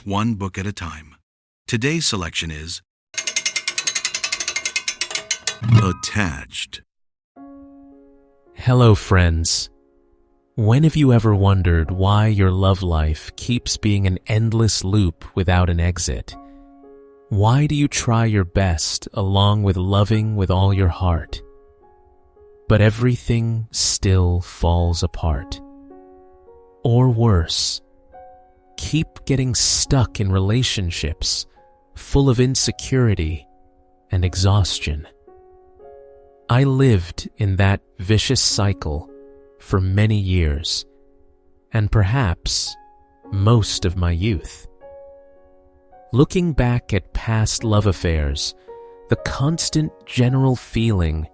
One book at a time. Today's selection is Attached. Hello, friends. When have you ever wondered why your love life keeps being an endless loop without an exit? Why do you try your best along with loving with all your heart, but everything still falls apart? Or worse, keep getting stuck in relationships full of insecurity and exhaustion. I lived in that vicious cycle for many years, and perhaps most of my youth. Looking back at past love affairs, the constant general feeling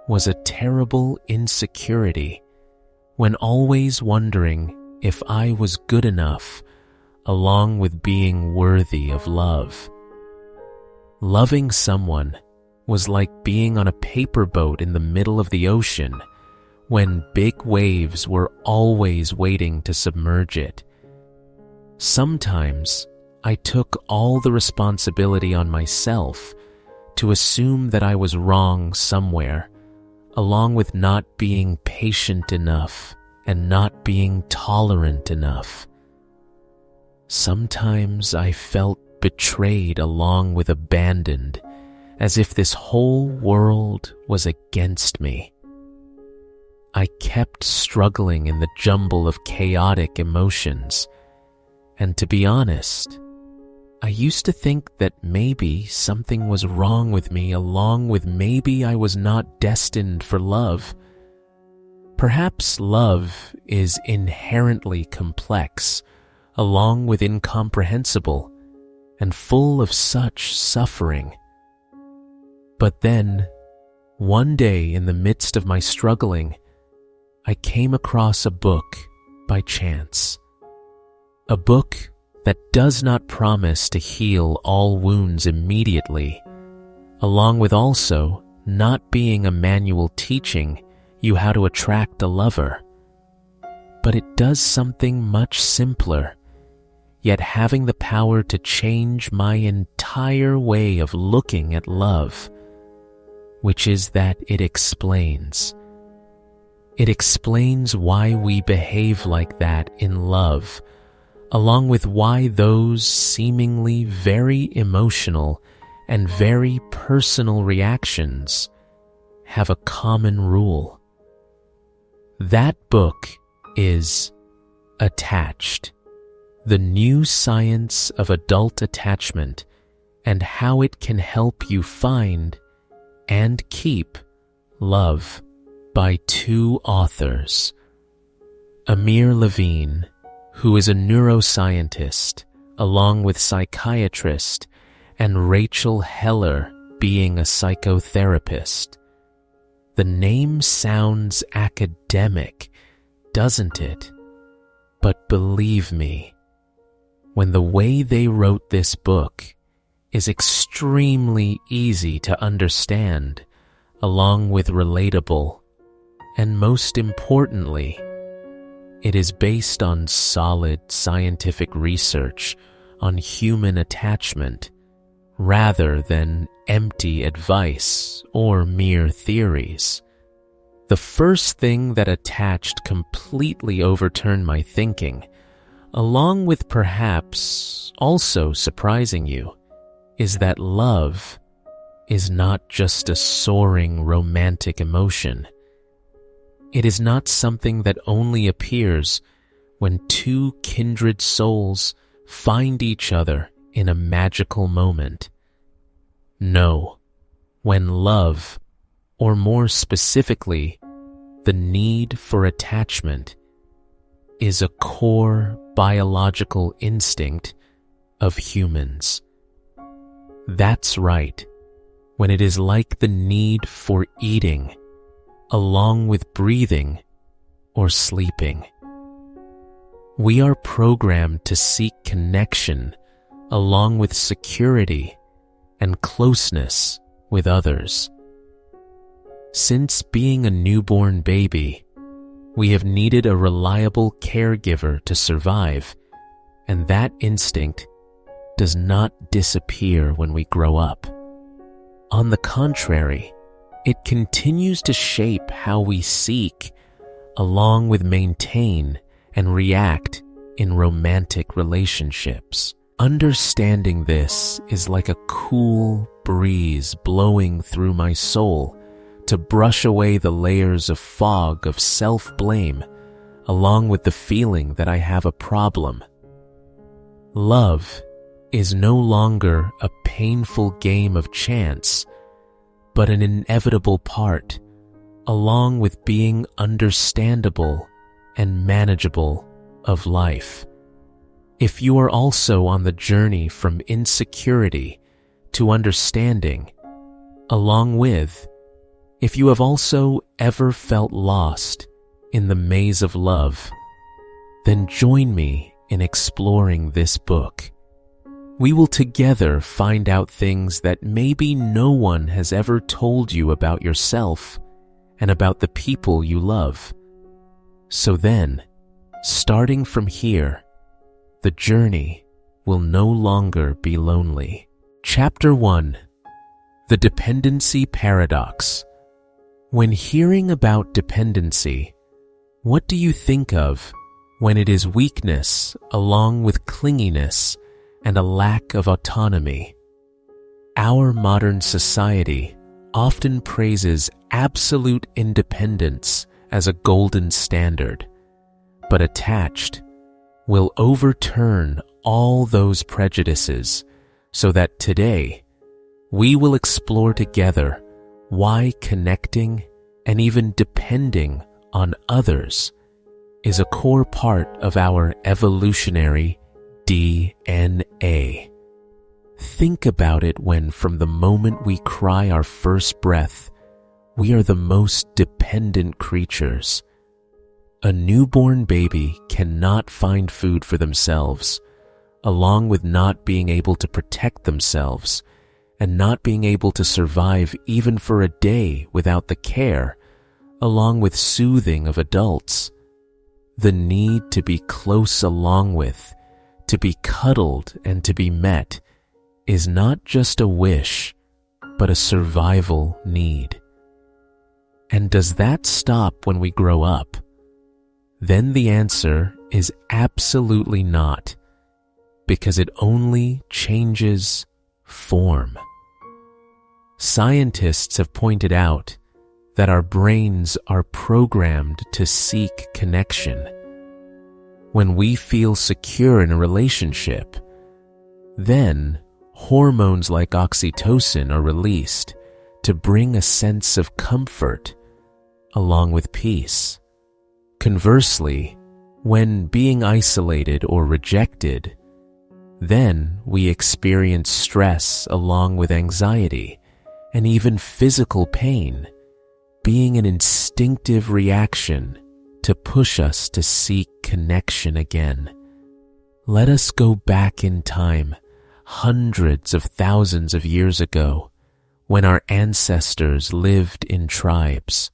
was a terrible insecurity, when always wondering if I was good enough, along with being worthy of love. Loving someone was like being on a paper boat in the middle of the ocean, when big waves were always waiting to submerge it. Sometimes I took all the responsibility on myself to assume that I was wrong somewhere, along with not being patient enough and not being tolerant enough. Sometimes I felt betrayed along with abandoned, as if this whole world was against me. I kept struggling in the jumble of chaotic emotions, and to be honest, I used to think that maybe something was wrong with me, along with maybe I was not destined for love. Perhaps love is inherently complex, along with incomprehensible, and full of such suffering. But then, one day in the midst of my struggling, I came across a book by chance. A book that does not promise to heal all wounds immediately, along with also not being a manual teaching you how to attract a lover. But it does something much simpler, yet having the power to change my entire way of looking at love, which is that it explains. It explains why we behave like that in love, along with why those seemingly very emotional and very personal reactions have a common rule. That book is Attached, the new science of adult attachment and how it can help you find and keep love, by two authors, Amir Levine, who is a neuroscientist, along with psychiatrist, and Rachel Heller, being a psychotherapist. The name sounds academic, doesn't it? But believe me, when the way they wrote this book is extremely easy to understand, along with relatable, and most importantly, it is based on solid scientific research on human attachment rather than empty advice or mere theories. The first thing that Attached completely overturned my thinking, along with perhaps also surprising you, is that love is not just a soaring romantic emotion. It is not something that only appears when two kindred souls find each other in a magical moment. No, when love, or more specifically, the need for attachment, is a core biological instinct of humans. That's right, when it is like the need for eating, along with breathing or sleeping. We are programmed to seek connection along with security and closeness with others. Since being a newborn baby, we have needed a reliable caregiver to survive, and that instinct does not disappear when we grow up. On the contrary, it continues to shape how we seek, along with maintain and react in romantic relationships. Understanding this is like a cool breeze blowing through my soul to brush away the layers of fog of self-blame, along with the feeling that I have a problem. Love is no longer a painful game of chance, but an inevitable part, along with being understandable and manageable of life. If you are also on the journey from insecurity to understanding, along with, if you have also ever felt lost in the maze of love, then join me in exploring this book. We will together find out things that maybe no one has ever told you about yourself and about the people you love. So then, starting from here, the journey will no longer be lonely. Chapter 1: The Dependency Paradox. When hearing about dependency, what do you think of when it is weakness along with clinginess and a lack of autonomy? Our modern society often praises absolute independence as a golden standard, but attached will overturn all those prejudices so that today we will explore together why connecting and even depending on others is a core part of our evolutionary DNA. Think about it when from the moment we cry our first breath, we are the most dependent creatures. A newborn baby cannot find food for themselves, along with not being able to protect themselves and not being able to survive even for a day without the care, along with soothing of adults. The need to be close along with, to be cuddled and to be met, is not just a wish, but a survival need. And does that stop when we grow up? Then the answer is absolutely not, because it only changes form. Scientists have pointed out that our brains are programmed to seek connection. When we feel secure in a relationship, then hormones like oxytocin are released to bring a sense of comfort along with peace. Conversely, when being isolated or rejected, then we experience stress along with anxiety and even physical pain, being an instinctive reaction to push us to seek connection again. Let us go back in time, hundreds of thousands of years ago, when our ancestors lived in tribes.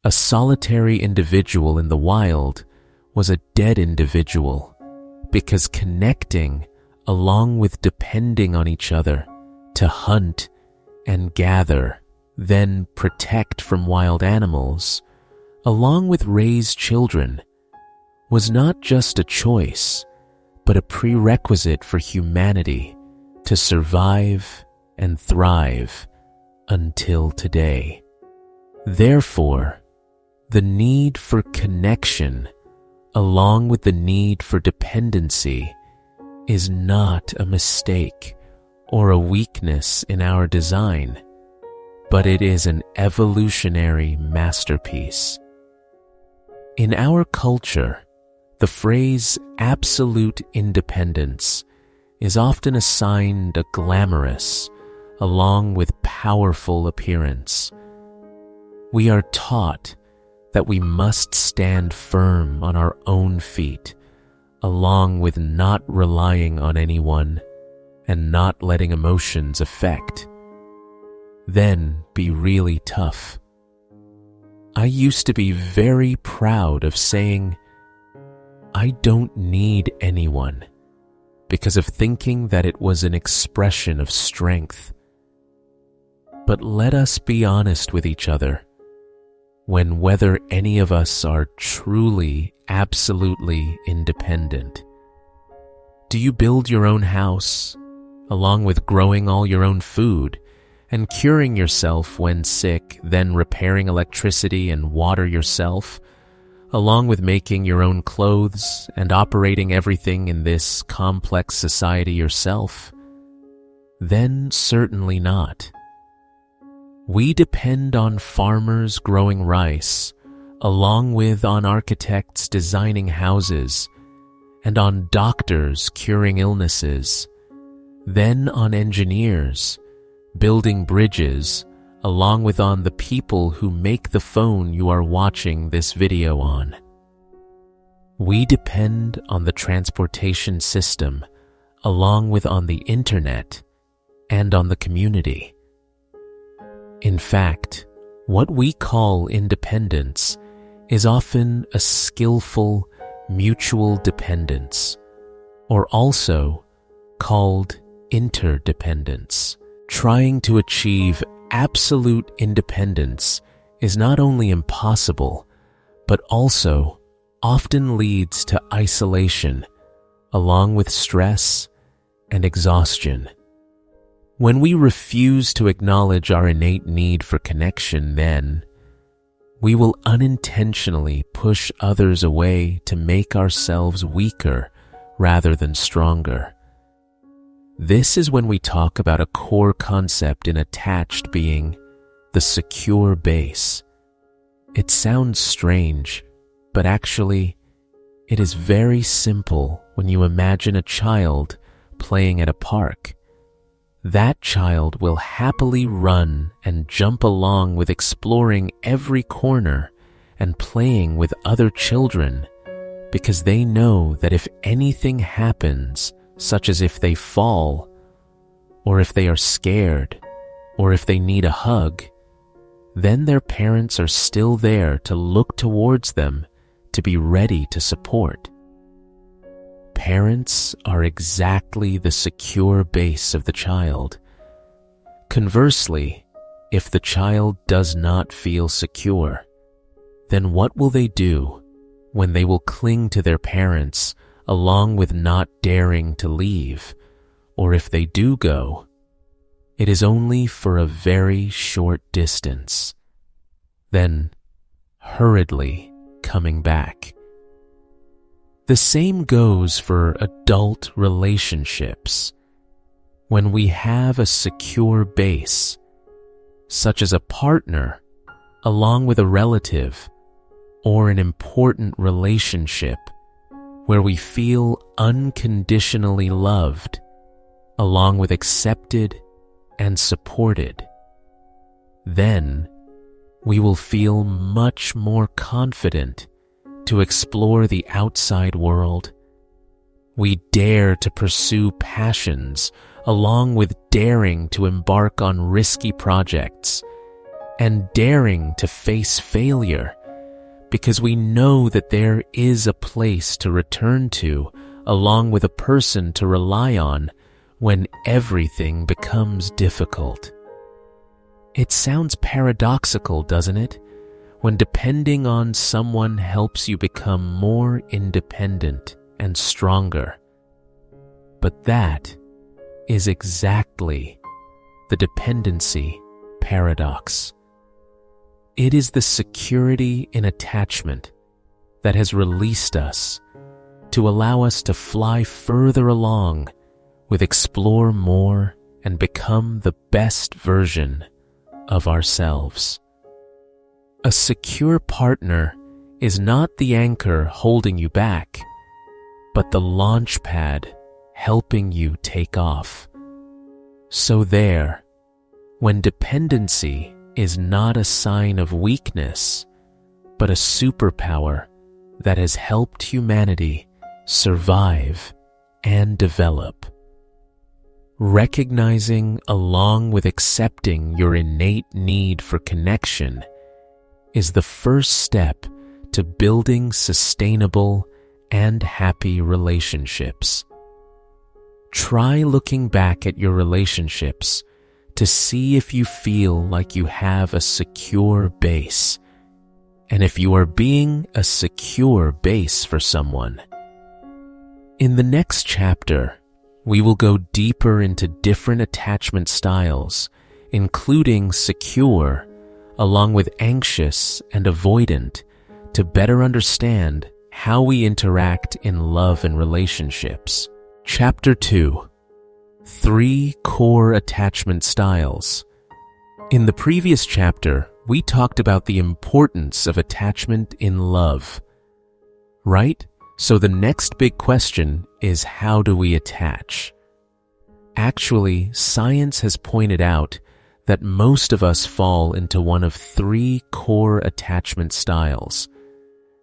A solitary individual in the wild was a dead individual, because connecting along with depending on each other to hunt and gather, then protect from wild animals, along with raise children, was not just a choice, but a prerequisite for humanity to survive and thrive until today. Therefore, the need for connection, along with the need for dependency, is not a mistake or a weakness in our design, but it is an evolutionary masterpiece. In our culture, the phrase absolute independence is often assigned a glamorous, along with powerful appearance. We are taught that we must stand firm on our own feet, along with not relying on anyone and not letting emotions affect. Then be really tough. I used to be very proud of saying, I don't need anyone because of thinking that it was an expression of strength. But let us be honest with each other. Whether any of us are truly, absolutely independent. Do you build your own house, along with growing all your own food, and curing yourself when sick, then repairing electricity and water yourself, along with making your own clothes and operating everything in this complex society yourself? Then certainly not. We depend on farmers growing rice, along with on architects designing houses, and on doctors curing illnesses, then on engineers building bridges, along with on the people who make the phone you are watching this video on. We depend on the transportation system, along with on the internet and on the community. In fact, what we call independence is often a skillful mutual dependence, or also called interdependence. Trying to achieve absolute independence is not only impossible, but also often leads to isolation, along with stress and exhaustion. When we refuse to acknowledge our innate need for connection, then we will unintentionally push others away to make ourselves weaker rather than stronger. This is when we talk about a core concept in attached being the secure base. It sounds strange, but actually, it is very simple when you imagine a child playing at a park. That child will happily run and jump along with exploring every corner and playing with other children because they know that if anything happens, such as if they fall, or if they are scared, or if they need a hug, then their parents are still there to look towards them to be ready to support. Parents are exactly the secure base of the child. Conversely, if the child does not feel secure, then what will they do when they will cling to their parents along with not daring to leave, or if they do go, it is only for a very short distance, then hurriedly coming back. The same goes for adult relationships. When we have a secure base, such as a partner, along with a relative, or an important relationship, where we feel unconditionally loved, along with accepted and supported, then we will feel much more confident to explore the outside world. We dare to pursue passions, along with daring to embark on risky projects, and daring to face failure, because we know that there is a place to return to, along with a person to rely on when everything becomes difficult. It sounds paradoxical, doesn't it? When depending on someone helps you become more independent and stronger. But that is exactly the dependency paradox. It is the security in attachment that has released us to allow us to fly further along with explore more and become the best version of ourselves. A secure partner is not the anchor holding you back, but the launch pad helping you take off. So there, when dependency is not a sign of weakness, but a superpower that has helped humanity survive and develop. Recognizing along with accepting your innate need for connection is the first step to building sustainable and happy relationships. Try looking back at your relationships to see if you feel like you have a secure base, and if you are being a secure base for someone. In the next chapter, we will go deeper into different attachment styles, including secure, along with anxious and avoidant, to better understand how we interact in love and relationships. Chapter 2: 3 Core Attachment Styles. In the previous chapter, we talked about the importance of attachment in love. Right? So the next big question is, how do we attach? Actually, science has pointed out that most of us fall into one of 3 core attachment styles.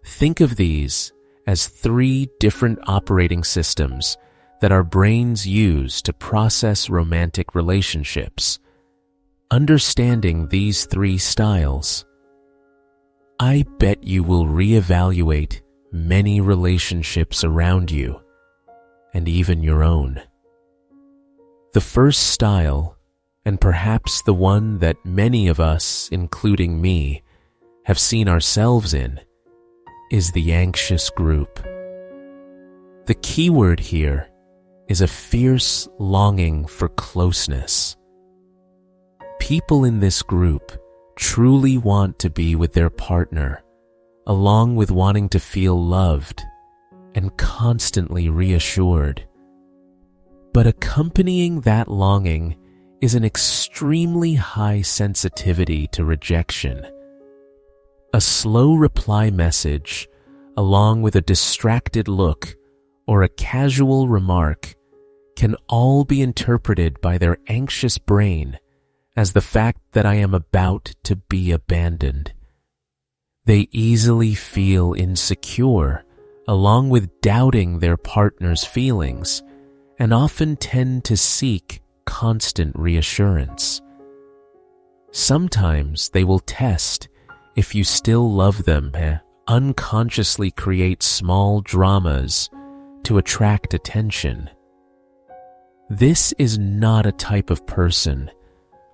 Think of these as 3 different operating systems that our brains use to process romantic relationships. Understanding these 3 styles, I bet you will reevaluate many relationships around you, and even your own. The first style, and perhaps the one that many of us, including me, have seen ourselves in, is the anxious group. The key word here is a fierce longing for closeness. People in this group truly want to be with their partner, along with wanting to feel loved and constantly reassured. But accompanying that longing is an extremely high sensitivity to rejection. A slow reply message, along with a distracted look or a casual remark, can all be interpreted by their anxious brain as the fact that I am about to be abandoned. They easily feel insecure, along with doubting their partner's feelings, and often tend to seek constant reassurance. Sometimes they will test if you still love them, unconsciously create small dramas to attract attention. This is not a type of person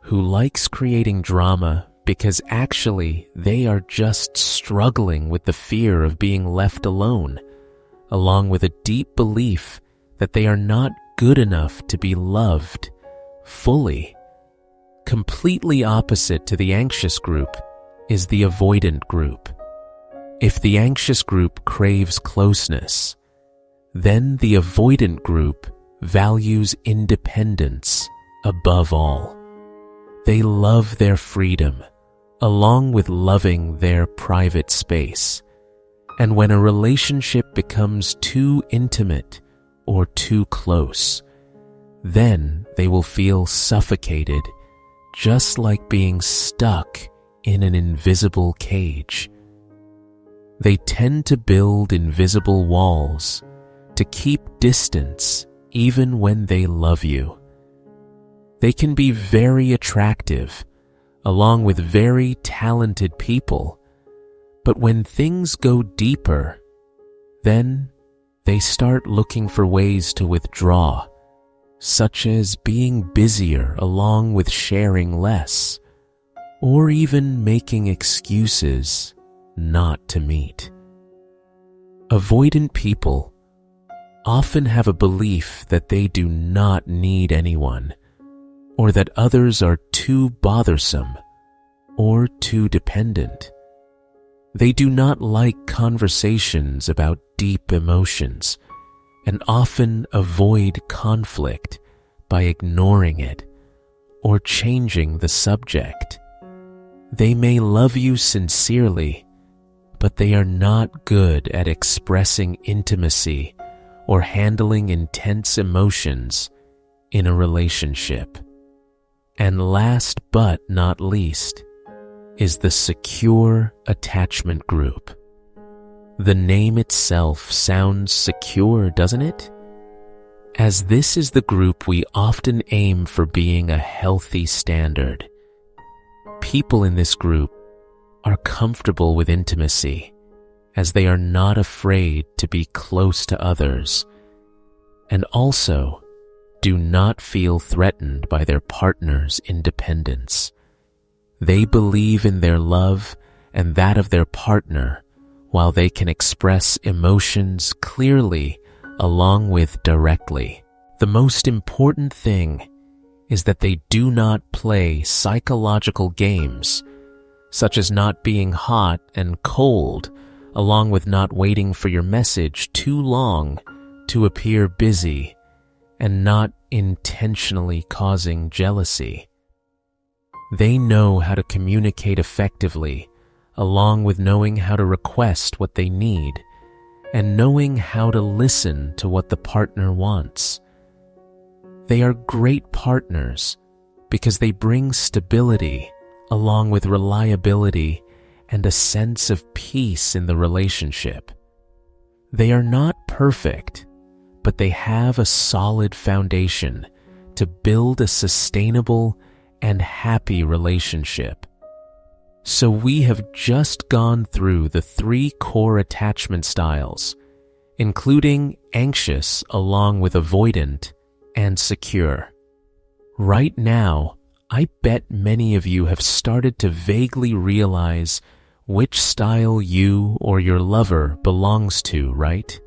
who likes creating drama because actually they are just struggling with the fear of being left alone, along with a deep belief that they are not good enough to be loved fully. Completely opposite to the anxious group is the avoidant group. If the anxious group craves closeness, then the avoidant group values independence above all. They love their freedom, along with loving their private space. And when a relationship becomes too intimate or too close, then they will feel suffocated, just like being stuck in an invisible cage. They tend to build invisible walls to keep distance even when they love you. They can be very attractive, along with very talented people, but when things go deeper, then they start looking for ways to withdraw, such as being busier along with sharing less, or even making excuses not to meet. Avoidant people often have a belief that they do not need anyone, or that others are too bothersome or too dependent. They do not like conversations about deep emotions and often avoid conflict by ignoring it or changing the subject. They may love you sincerely, but they are not good at expressing intimacy or handling intense emotions in a relationship. And last but not least is the secure attachment group. The name itself sounds secure, doesn't it? As this is the group we often aim for being a healthy standard. People in this group are comfortable with intimacy, as they are not afraid to be close to others, and also do not feel threatened by their partner's independence. They believe in their love and that of their partner, while they can express emotions clearly along with directly. The most important thing is that they do not play psychological games, such as not being hot and cold, along with not waiting for your message too long to appear busy, and not intentionally causing jealousy. They know how to communicate effectively, along with knowing how to request what they need, and knowing how to listen to what the partner wants. They are great partners because they bring stability along with reliability and a sense of peace in the relationship. They are not perfect, but they have a solid foundation to build a sustainable and happy relationship. So we have just gone through the 3 core attachment styles, including anxious along with avoidant and secure. Right now, I bet many of you have started to vaguely realize which style you or your lover belongs to, right?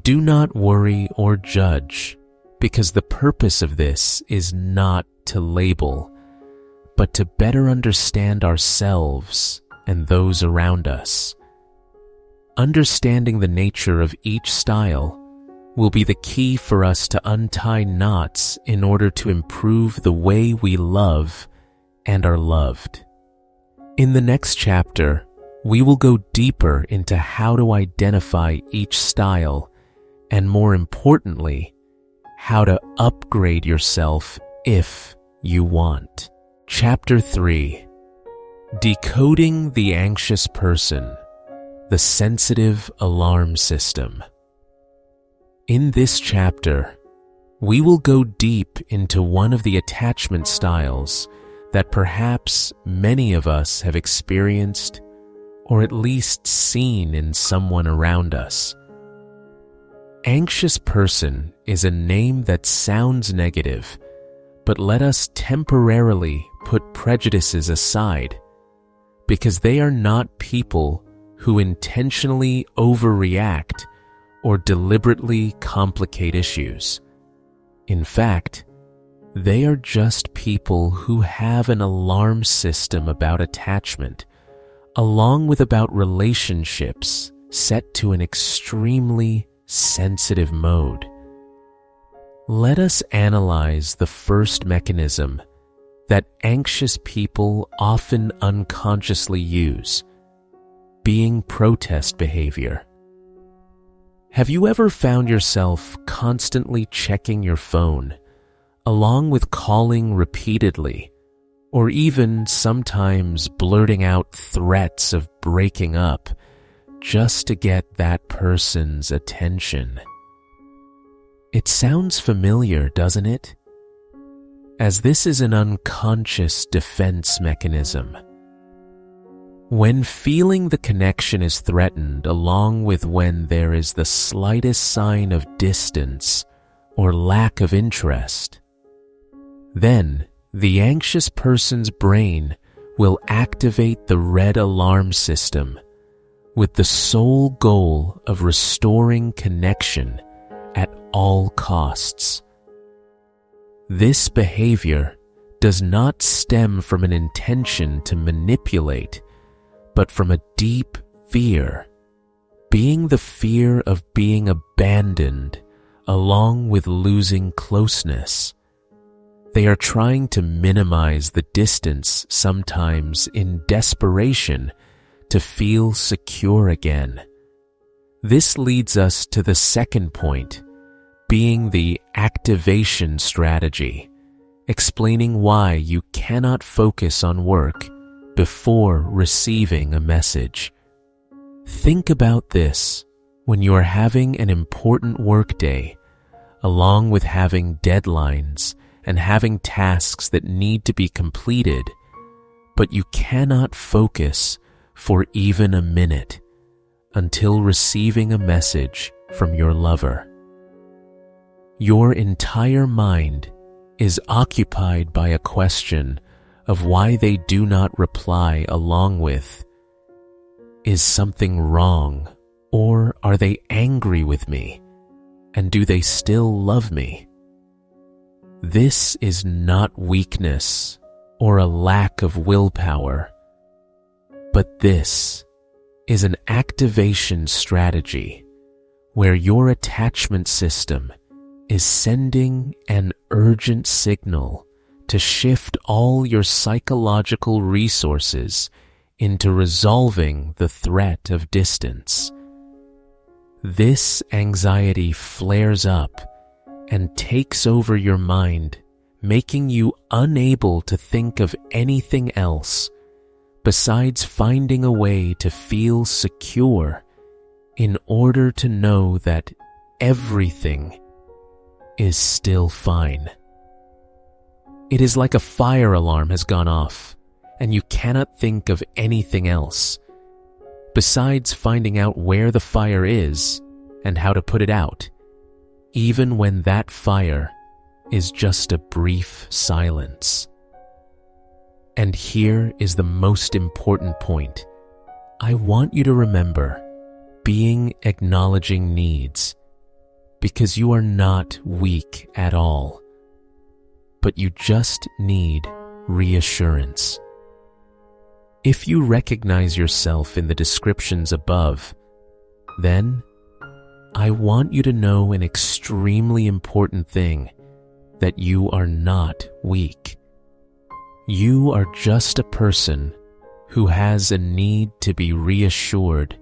Do not worry or judge, because the purpose of this is not to label, but to better understand ourselves and those around us. Understanding the nature of each style will be the key for us to untie knots in order to improve the way we love and are loved. In the next chapter, we will go deeper into how to identify each style and, more importantly, how to upgrade yourself if you want. Chapter 3: Decoding the Anxious Person, the Sensitive Alarm System. In this chapter, we will go deep into one of the attachment styles that perhaps many of us have experienced or at least seen in someone around us. Anxious person is a name that sounds negative, but let us temporarily put prejudices aside, because they are not people who intentionally overreact or deliberately complicate issues. In fact, they are just people who have an alarm system about attachment, along with about relationships set to an extremely sensitive mode. Let us analyze the first mechanism that anxious people often unconsciously use, being protest behavior. Have you ever found yourself constantly checking your phone, along with calling repeatedly, or even sometimes blurting out threats of breaking up just to get that person's attention? It sounds familiar, doesn't it? As this is an unconscious defense mechanism. When feeling the connection is threatened, along with when there is the slightest sign of distance or lack of interest, then the anxious person's brain will activate the red alarm system with the sole goal of restoring connection at all costs. This behavior does not stem from an intention to manipulate, but from a deep fear, being the fear of being abandoned along with losing closeness. They are trying to minimize the distance, sometimes in desperation, to feel secure again. This leads us to the second point, being the activation strategy, explaining why you cannot focus on work before receiving a message. Think about this when you are having an important work day, along with having deadlines and having tasks that need to be completed, but you cannot focus for even a minute until receiving a message from your lover. your entire mind is occupied by a question of why they do not reply along with, "Is something wrong?" or "Are they angry with me? And do they still love me?" This is not weakness or a lack of willpower, but this is an activation strategy where your attachment system is sending an urgent signal to shift all your psychological resources into resolving the threat of distance. This anxiety flares up and takes over your mind, making you unable to think of anything else besides finding a way to feel secure in order to know that everything is still fine. It is like a fire alarm has gone off, and you cannot think of anything else besides finding out where the fire is and how to put it out, even when that fire is just a brief silence. And here is the most important point. I want you to remember being acknowledging needs, because you are not weak at all, but you just need reassurance. If you recognize yourself in the descriptions above, then I want you to know an extremely important thing, that you are not weak. You are just a person who has a need to be reassured,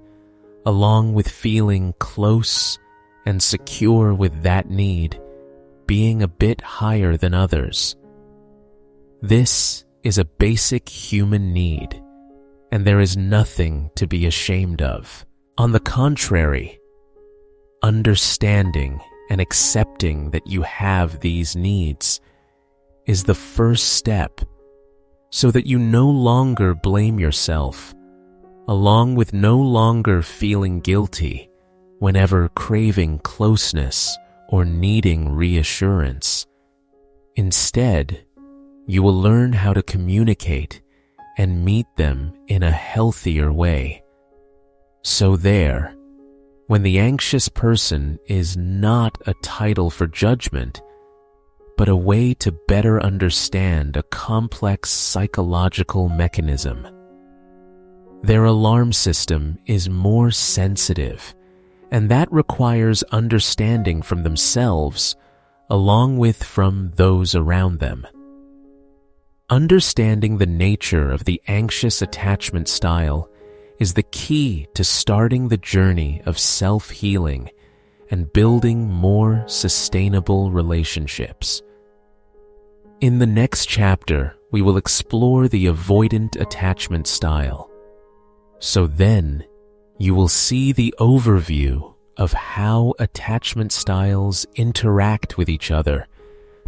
along with feeling close and secure with that need being a bit higher than others. This is a basic human need, and there is nothing to be ashamed of. On the contrary, understanding and accepting that you have these needs is the first step, so that you no longer blame yourself, along with no longer feeling guilty whenever craving closeness or needing reassurance. Instead, you will learn how to communicate and meet them in a healthier way. So there, when the anxious person is not a title for judgment, but a way to better understand a complex psychological mechanism. Their alarm system is more sensitive, and that requires understanding from themselves along with from those around them. Understanding the nature of the anxious attachment style is the key to starting the journey of self-healing and building more sustainable relationships. In the next chapter, we will explore the avoidant attachment style. So then, you will see the overview of how attachment styles interact with each other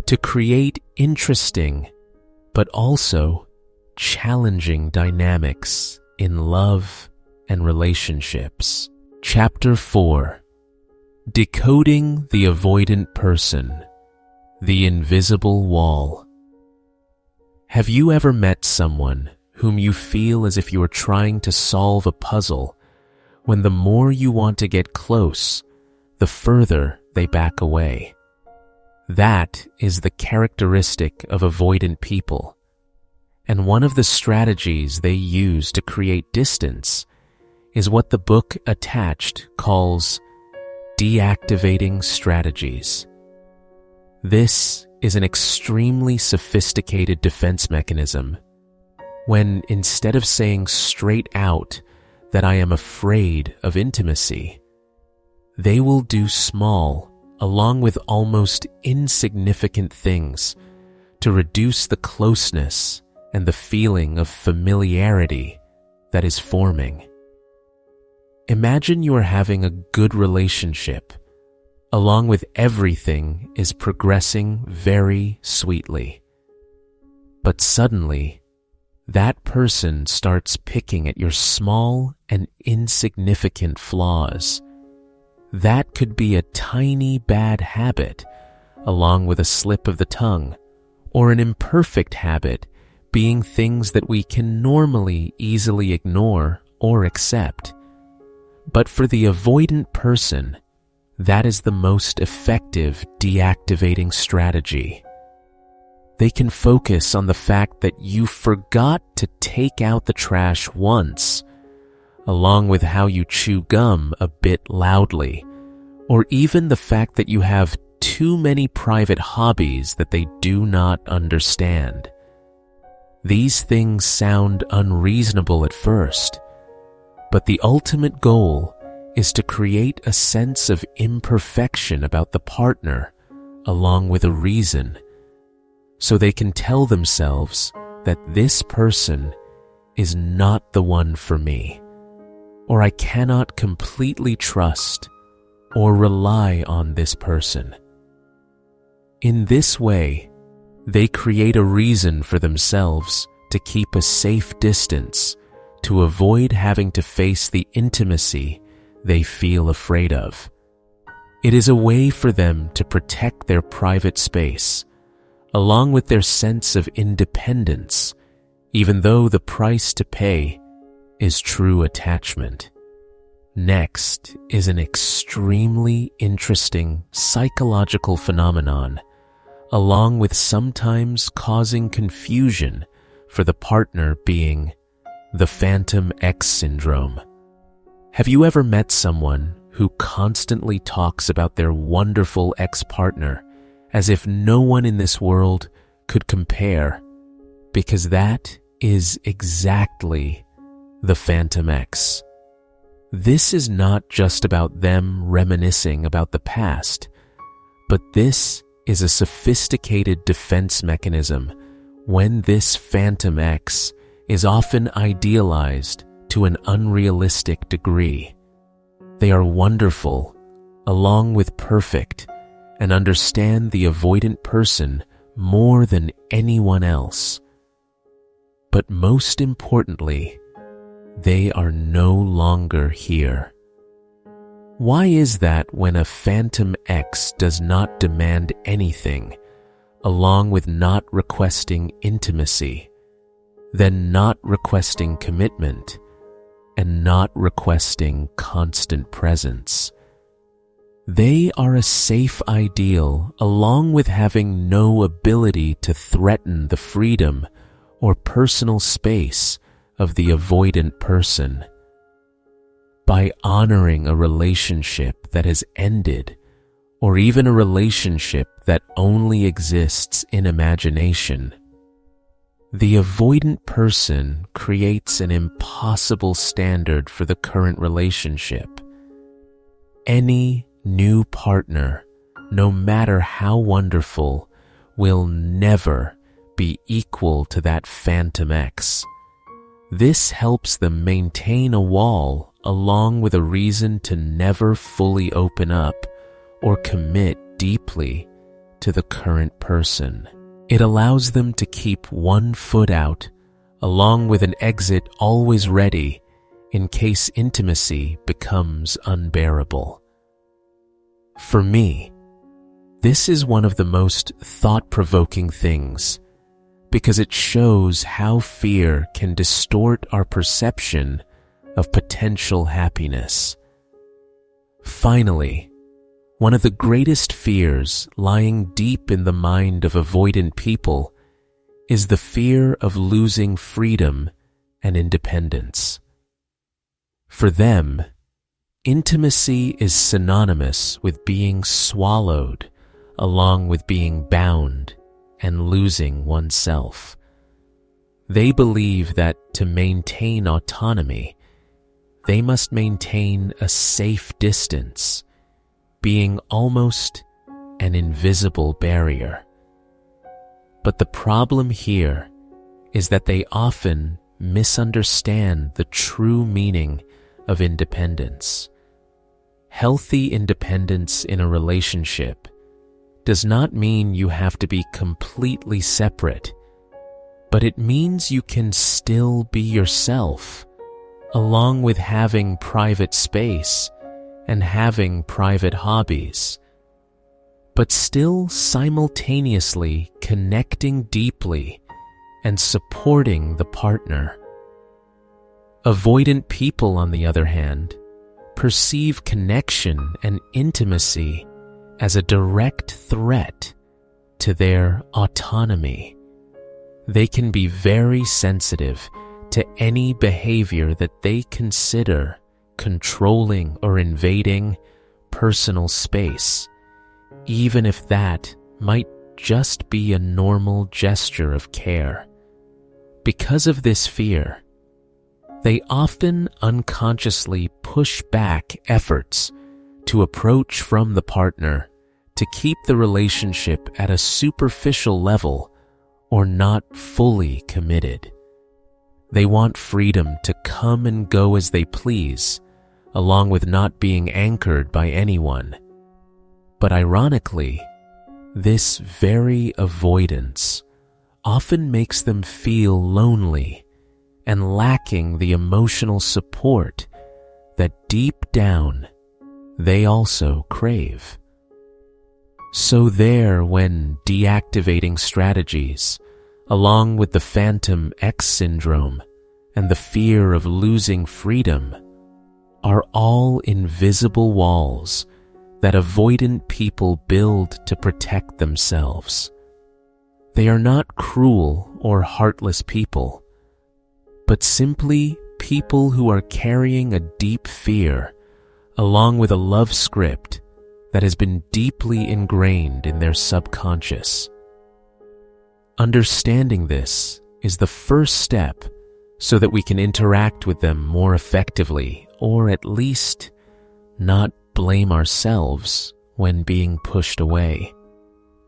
to create interesting but also challenging dynamics in love and relationships. Chapter 4: Decoding the Avoidant Person, the Invisible Wall. Have you ever met someone whom you feel as if you are trying to solve a puzzle, when the more you want to get close, the further they back away? That is the characteristic of avoidant people, and one of the strategies they use to create distance is what the book attached calls deactivating strategies. This is an extremely sophisticated defense mechanism when, instead of saying straight out that I am afraid of intimacy, they will do small, along with almost insignificant things to reduce the closeness and the feeling of familiarity that is forming. Imagine you are having a good relationship, along with everything is progressing very sweetly. But suddenly, that person starts picking at your small and insignificant flaws. That could be a tiny bad habit along with a slip of the tongue, or an imperfect habit being things that we can normally easily ignore or accept. But for the avoidant person, that is the most effective deactivating strategy. They can focus on the fact that you forgot to take out the trash once, along with how you chew gum a bit loudly, or even the fact that you have too many private hobbies that they do not understand. These things sound unreasonable at first, but the ultimate goal is to create a sense of imperfection about the partner along with a reason, so they can tell themselves that this person is not the one for me, or I cannot completely trust or rely on this person. In this way, they create a reason for themselves to keep a safe distance to avoid having to face the intimacy they feel afraid of. It is a way for them to protect their private space, along with their sense of independence, even though the price to pay is true attachment. Next is an extremely interesting psychological phenomenon, along with sometimes causing confusion for the partner, being the Phantom X syndrome. Have you ever met someone who constantly talks about their wonderful ex-partner as if no one in this world could compare? Because that is exactly the Phantom X. This is not just about them reminiscing about the past, but this is a sophisticated defense mechanism when this Phantom X is often idealized to an unrealistic degree. They are wonderful, along with perfect, and understand the avoidant person more than anyone else. But most importantly, they are no longer here. Why is that when a Phantom X does not demand anything, along with not requesting intimacy, then not requesting commitment, and not requesting constant presence? They are a safe ideal, along with having no ability to threaten the freedom or personal space of the avoidant person. By honoring a relationship that has ended, or even a relationship that only exists in imagination, the avoidant person creates an impossible standard for the current relationship. Any new partner, no matter how wonderful, will never be equal to that Phantom X. This helps them maintain a wall, along with a reason to never fully open up or commit deeply to the current person. It allows them to keep one foot out, along with an exit always ready in case intimacy becomes unbearable. For me, this is one of the most thought-provoking things, because it shows how fear can distort our perception of potential happiness. Finally, one of the greatest fears lying deep in the mind of avoidant people is the fear of losing freedom and independence. For them, intimacy is synonymous with being swallowed, along with being bound and losing oneself. They believe that to maintain autonomy, they must maintain a safe distance, being almost an invisible barrier. But the problem here is that they often misunderstand the true meaning of independence. Healthy independence in a relationship does not mean you have to be completely separate, but it means you can still be yourself, along with having private space and having private hobbies. but still simultaneously connecting deeply and supporting the partner. Avoidant people, on the other hand, perceive connection and intimacy as a direct threat to their autonomy. They can be very sensitive to any behavior that they consider controlling or invading personal space, even if that might just be a normal gesture of care. Because of this fear, they often unconsciously push back efforts to approach from the partner to keep the relationship at a superficial level or not fully committed. They want freedom to come and go as they please, along with not being anchored by anyone. But ironically, this very avoidance often makes them feel lonely and lacking the emotional support that deep down they also crave. So there, when deactivating strategies, along with the phantom X syndrome and the fear of losing freedom, are all invisible walls that avoidant people build to protect themselves. They are not cruel or heartless people, but simply people who are carrying a deep fear along with a love script that has been deeply ingrained in their subconscious. Understanding this is the first step so that we can interact with them more effectively, or at least not blame ourselves when being pushed away.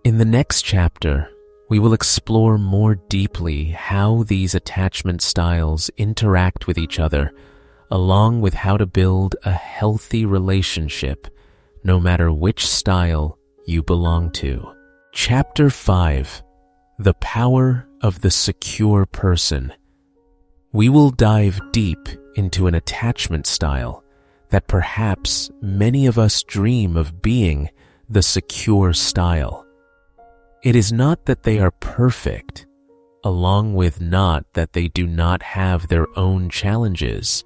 In the next chapter, we will explore more deeply how these attachment styles interact with each other, along with how to build a healthy relationship, no matter which style you belong to. Chapter 5: The Power of the Secure Person. We will dive deep into an attachment style that perhaps many of us dream of being the secure style. It is not that they are perfect, along with not that they do not have their own challenges,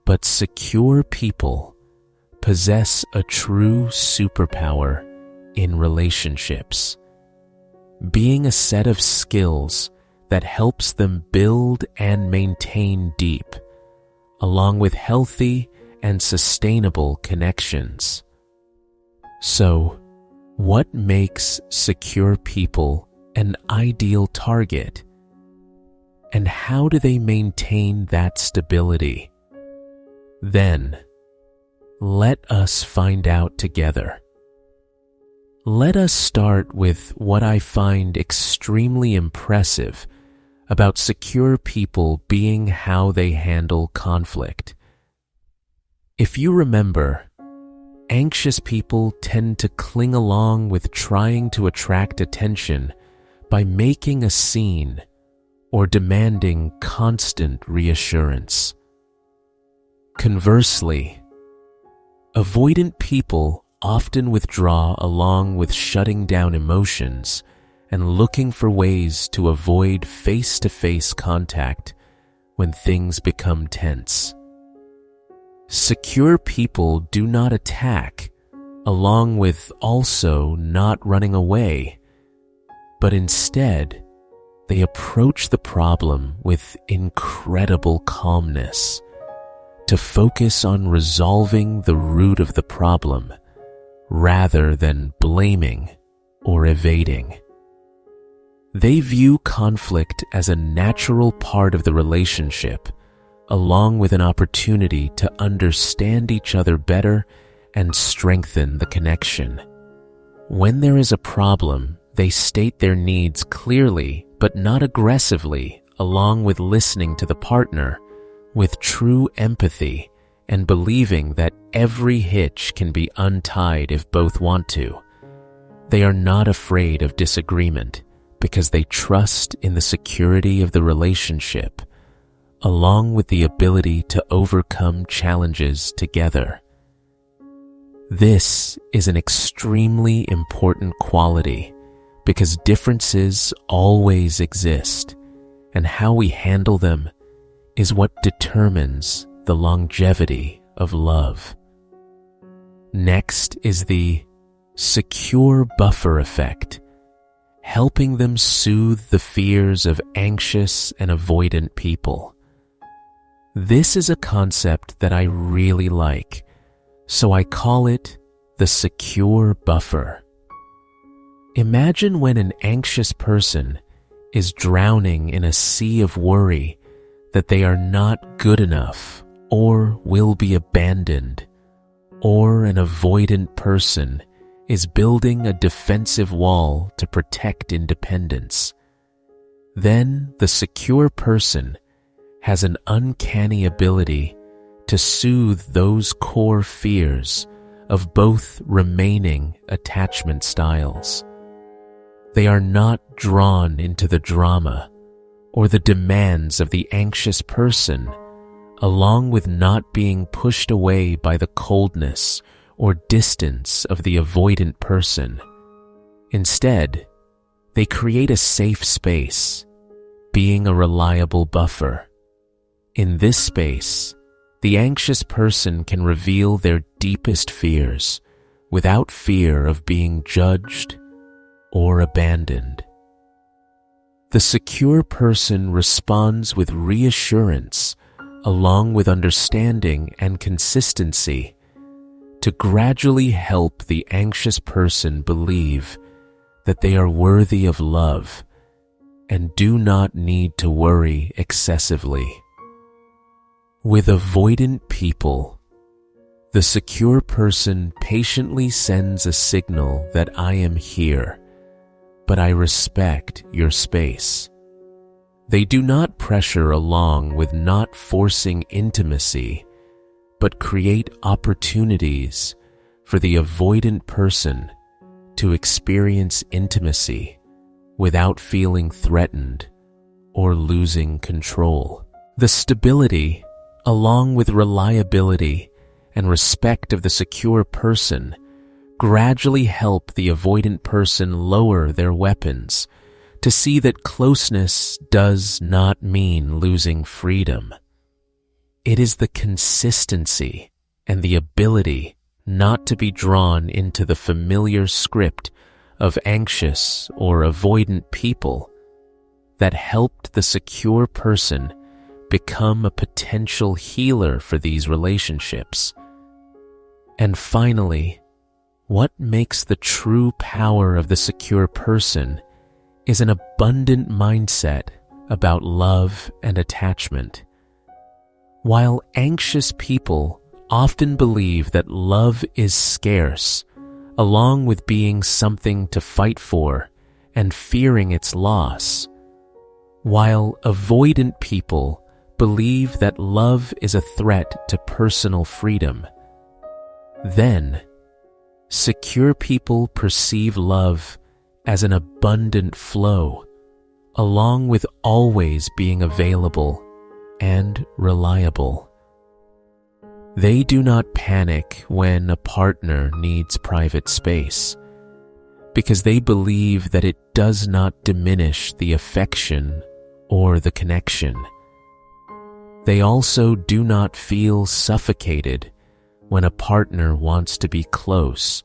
but secure people possess a true superpower in relationships, being a set of skills that helps them build and maintain deep, along with healthy and sustainable connections. So, what makes secure people an ideal target? And how do they maintain that stability? Then, let us find out together. Let us start with what I find extremely impressive about secure people being how they handle conflict. If you remember, anxious people tend to cling along with trying to attract attention by making a scene or demanding constant reassurance. Conversely, avoidant people often withdraw along with shutting down emotions and looking for ways to avoid face-to-face contact when things become tense. Secure people do not attack, along with also not running away, but instead, they approach the problem with incredible calmness to focus on resolving the root of the problem rather than blaming or evading. They view conflict as a natural part of the relationship, along with an opportunity to understand each other better and strengthen the connection. When there is a problem, they state their needs clearly but not aggressively, along with listening to the partner with true empathy and believing that every hitch can be untied if both want to. They are not afraid of disagreement because they trust in the security of the relationship, along with the ability to overcome challenges together. This is an extremely important quality because differences always exist, and how we handle them is what determines the longevity of love. Next is the secure buffer effect, helping them soothe the fears of anxious and avoidant people. This is a concept that I really like, so I call it the secure buffer. Imagine when an anxious person is drowning in a sea of worry that they are not good enough or will be abandoned, or an avoidant person is building a defensive wall to protect independence. Then the secure person has an uncanny ability to soothe those core fears of both remaining attachment styles. They are not drawn into the drama or the demands of the anxious person, along with not being pushed away by the coldness or distance of the avoidant person. Instead, they create a safe space, being a reliable buffer. In this space, the anxious person can reveal their deepest fears without fear of being judged or abandoned. The secure person responds with reassurance along with understanding and consistency to gradually help the anxious person believe that they are worthy of love and do not need to worry excessively. With avoidant people, the secure person patiently sends a signal that I am here, but I respect your space. They do not pressure along with not forcing intimacy, but create opportunities for the avoidant person to experience intimacy without feeling threatened or losing control. The stability, along with reliability and respect of the secure person, gradually help the avoidant person lower their weapons to see that closeness does not mean losing freedom. It is the consistency and the ability not to be drawn into the familiar script of anxious or avoidant people that helped the secure person become a potential healer for these relationships. And finally, what makes the true power of the secure person is an abundant mindset about love and attachment. While anxious people often believe that love is scarce, along with being something to fight for and fearing its loss, while avoidant people believe that love is a threat to personal freedom, then secure people perceive love as an abundant flow, along with always being available and reliable. They do not panic when a partner needs private space, because they believe that it does not diminish the affection or the connection. They also do not feel suffocated when a partner wants to be close,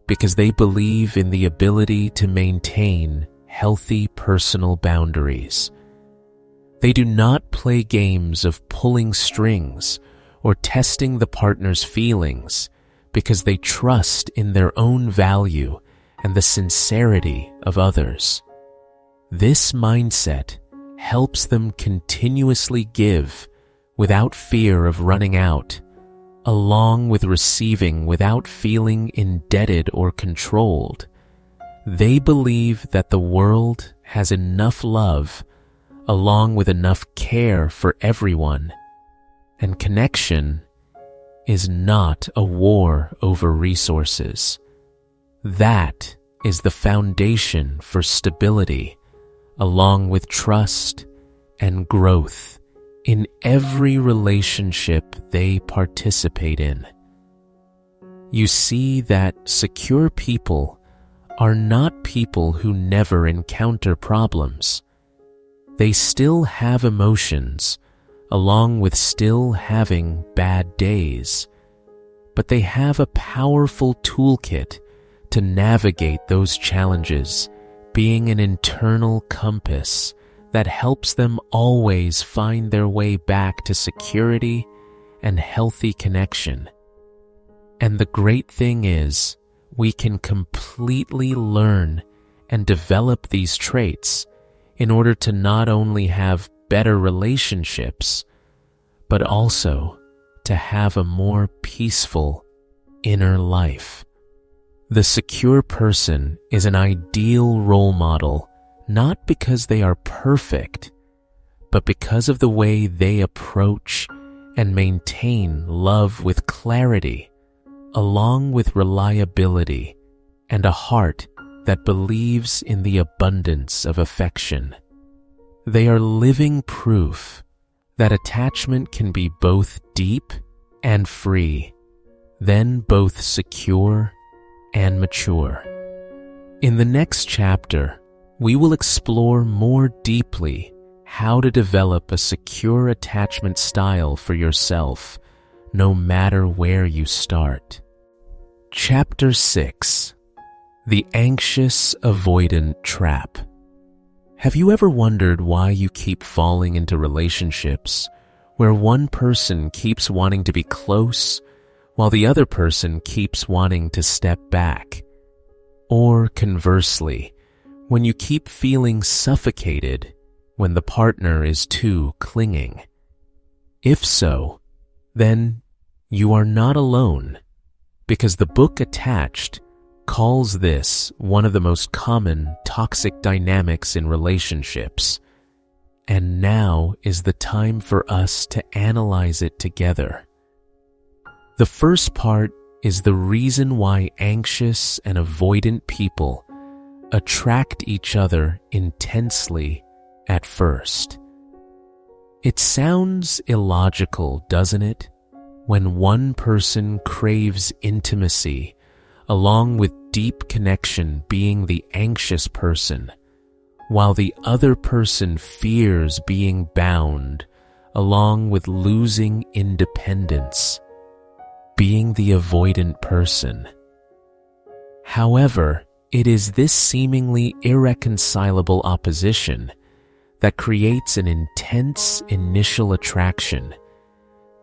because they believe in the ability to maintain healthy personal boundaries. They do not play games of pulling strings or testing the partner's feelings, because they trust in their own value and the sincerity of others. This mindset helps them continuously give without fear of running out, along with receiving without feeling indebted or controlled. They believe that the world has enough love, along with enough care for everyone, and connection is not a war over resources. That is the foundation for stability, along with trust and growth in every relationship they participate in. you see that secure people are not people who never encounter problems. They still have emotions, along with still having bad days, but they have a powerful toolkit to navigate those challenges, being an internal compass that helps them always find their way back to security and healthy connection. And the great thing is, we can completely learn and develop these traits in order to not only have better relationships, but also to have a more peaceful inner life. The secure person is an ideal role model, not because they are perfect, but because of the way they approach and maintain love with clarity, along with reliability and a heart that believes in the abundance of affection. They are living proof that attachment can be both deep and free, then both secure and mature. In the next chapter, we will explore more deeply how to develop a secure attachment style for yourself, no matter where you start. Chapter 6: The Anxious-Avoidant Trap. Have you ever wondered why you keep falling into relationships where one person keeps wanting to be close while the other person keeps wanting to step back? Or conversely, when you keep feeling suffocated when the partner is too clinging? If so, then you are not alone, because the book Attached calls this one of the most common toxic dynamics in relationships. And now is the time for us to analyze it together. The first part is the reason why anxious and avoidant people attract each other intensely at first. It sounds illogical, doesn't it? When one person craves intimacy, along with deep connection being the anxious person, while the other person fears being bound, along with losing independence, being the avoidant person. However, it is this seemingly irreconcilable opposition that creates an intense initial attraction,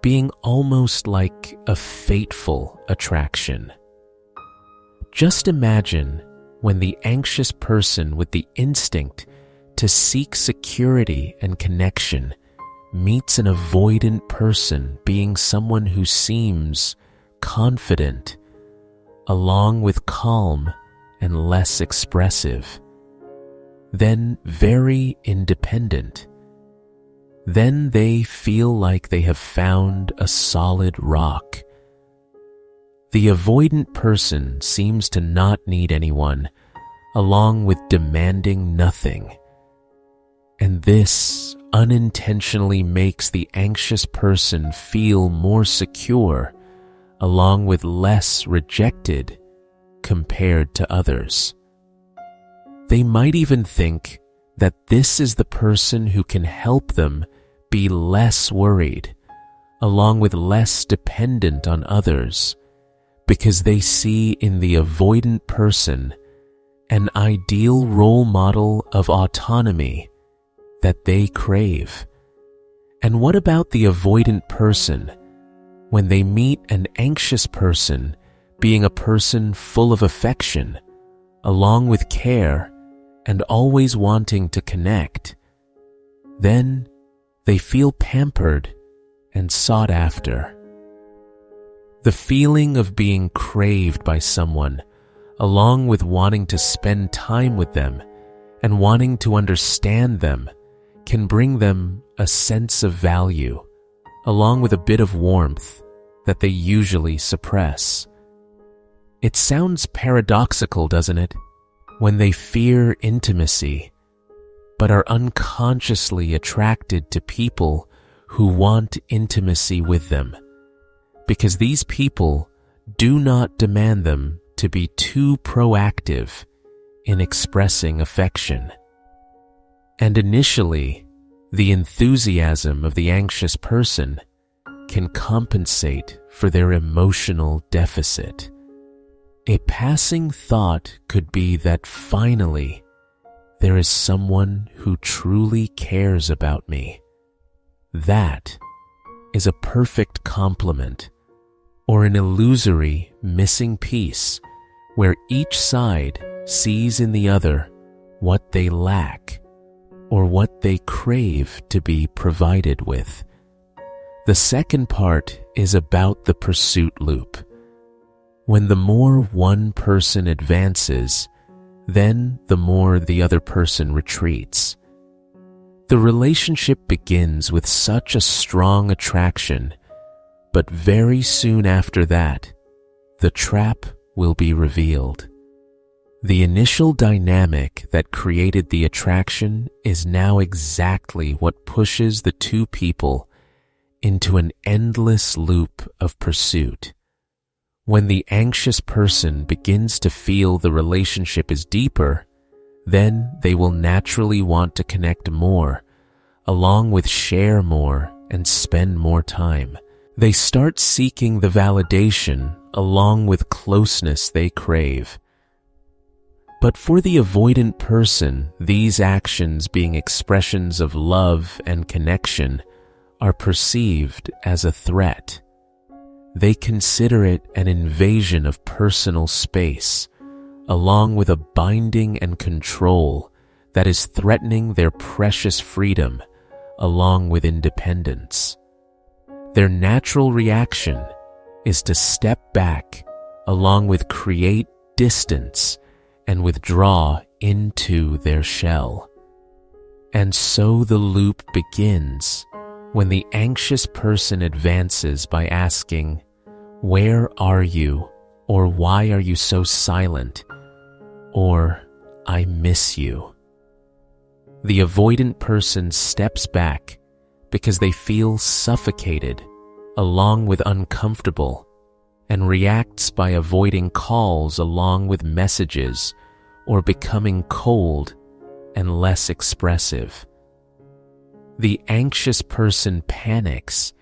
being almost like a fateful attraction. Just imagine when the anxious person with the instinct to seek security and connection meets an avoidant person being someone who seems confident, along with calm and less expressive, then very independent. Then they feel like they have found a solid rock. The avoidant person seems to not need anyone, along with demanding nothing. And this unintentionally makes the anxious person feel more secure, along with less rejected compared to others. They might even think that this is the person who can help them be less worried, along with less dependent on others, because they see in the avoidant person an ideal role model of autonomy that they crave. And what about the avoidant person when they meet an anxious person being a person full of affection, along with care and always wanting to connect? Then they feel pampered and sought after. The feeling of being craved by someone, along with wanting to spend time with them and wanting to understand them, can bring them a sense of value, along with a bit of warmth that they usually suppress. It sounds paradoxical, doesn't it? When they fear intimacy, but are unconsciously attracted to people who want intimacy with them, because these people do not demand them to be too proactive in expressing affection. And initially, the enthusiasm of the anxious person can compensate for their emotional deficit. A passing thought could be that finally there is someone who truly cares about me. That is a perfect compliment, or an illusory missing piece where each side sees in the other what they lack or what they crave to be provided with. The second part is about the pursuit loop. When the more one person advances, then the more the other person retreats. The relationship begins with such a strong attraction, but very soon after that, the trap will be revealed. The initial dynamic that created the attraction is now exactly what pushes the two people into an endless loop of pursuit. When the anxious person begins to feel the relationship is deeper, then they will naturally want to connect more, along with share more and spend more time. They start seeking the validation along with closeness they crave. But for the avoidant person, these actions, being expressions of love and connection, are perceived as a threat. They consider it an invasion of personal space, along with a binding and control that is threatening their precious freedom, along with independence. Their natural reaction is to step back, along with create distance and withdraw into their shell. And so the loop begins when the anxious person advances by asking, "Where are you?" or "Why are you so silent?" or "I miss you." The avoidant person steps back because they feel suffocated, along with uncomfortable, and reacts by avoiding calls along with messages or becoming cold and less expressive. The anxious person panics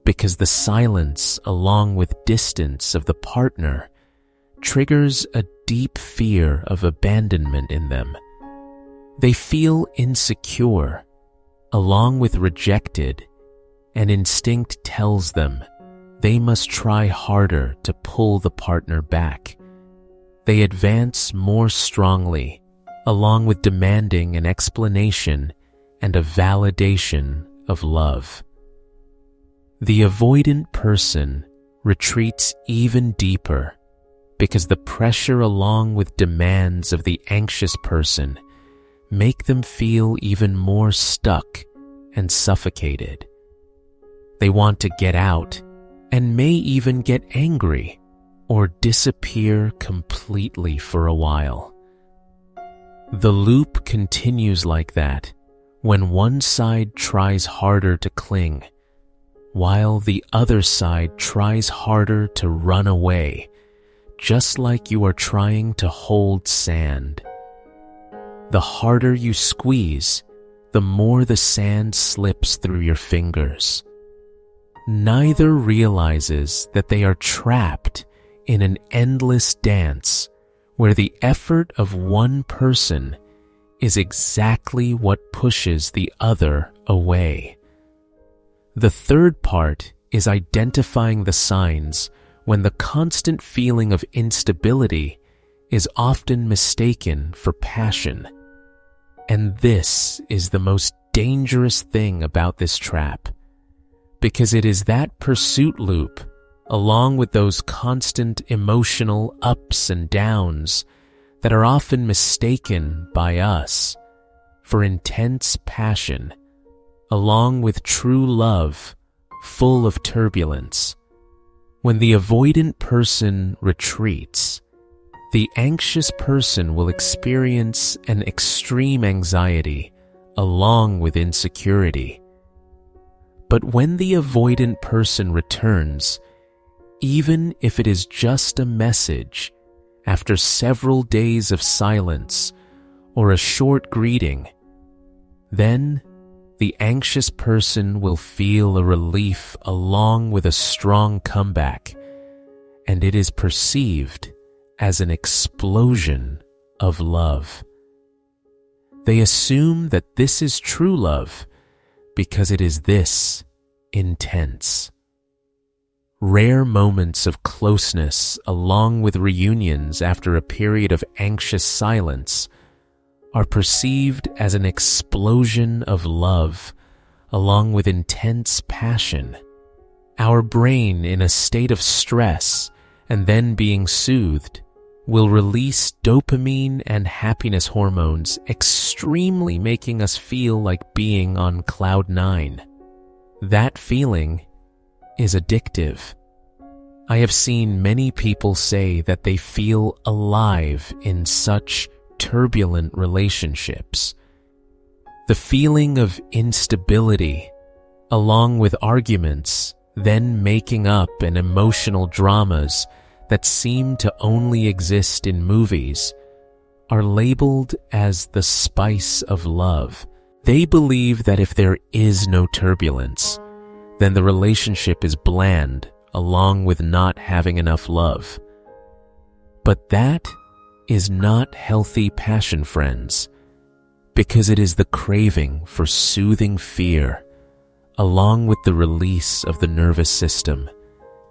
because the silence along with distance of the partner triggers a deep fear of abandonment in them. They feel insecure, along with rejected, and instinct tells them they must try harder to pull the partner back. They advance more strongly, along with demanding an explanation and a validation of love. The avoidant person retreats even deeper because the pressure along with demands of the anxious person make them feel even more stuck and suffocated. They want to get out and may even get angry or disappear completely for a while. The loop continues like that when one side tries harder to cling, while the other side tries harder to run away, just like you are trying to hold sand. The harder you squeeze, the more the sand slips through your fingers. Neither realizes that they are trapped in an endless dance where the effort of one person is exactly what pushes the other away. The third part is identifying the signs when the constant feeling of instability is often mistaken for passion. And this is the most dangerous thing about this trap, because it is that pursuit loop, along with those constant emotional ups and downs, that are often mistaken by us for intense passion, along with true love, full of turbulence. When the avoidant person retreats, the anxious person will experience an extreme anxiety along with insecurity. But when the avoidant person returns, even if it is just a message after several days of silence or a short greeting, then the anxious person will feel a relief along with a strong comeback, and it is perceived as an explosion of love. They assume that this is true love because it is this intense. Rare moments of closeness, along with reunions after a period of anxious silence, are perceived as an explosion of love, along with intense passion. Our brain, in a state of stress and then being soothed, will release dopamine and happiness hormones, extremely making us feel like being on cloud nine. That feeling is addictive. I have seen many people say that they feel alive in such turbulent relationships. The feeling of instability, along with arguments, then making up and emotional dramas that seem to only exist in movies, are labeled as the spice of love. They believe that if there is no turbulence, then the relationship is bland, along with not having enough love. But that is not healthy passion, friends, because it is the craving for soothing fear, along with the release of the nervous system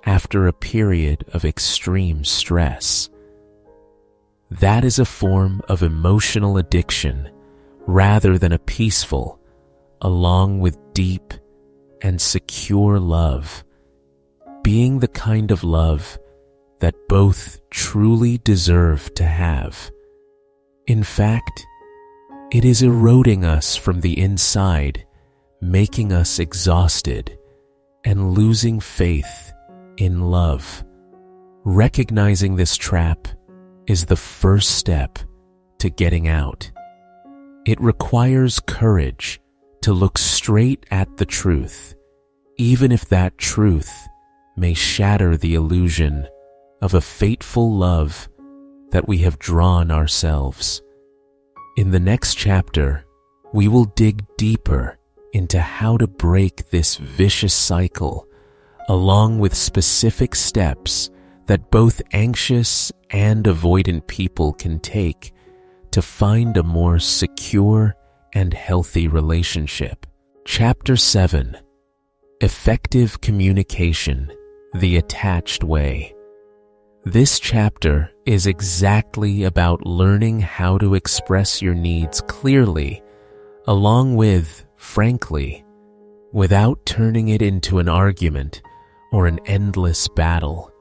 after a period of extreme stress. That is a form of emotional addiction rather than a peaceful, along with deep and secure love, being the kind of love that both truly deserve to have. In fact, it is eroding us from the inside, making us exhausted and losing faith in love. Recognizing this trap is the first step to getting out. It requires courage to look straight at the truth, even if that truth may shatter the illusion of a fateful love that we have drawn ourselves. In the next chapter, we will dig deeper into how to break this vicious cycle, along with specific steps that both anxious and avoidant people can take to find a more secure and healthy relationship. Chapter 7: Effective Communication, the Attached Way. This chapter is exactly about learning how to express your needs clearly, along with, frankly, without turning it into an argument or an endless battle.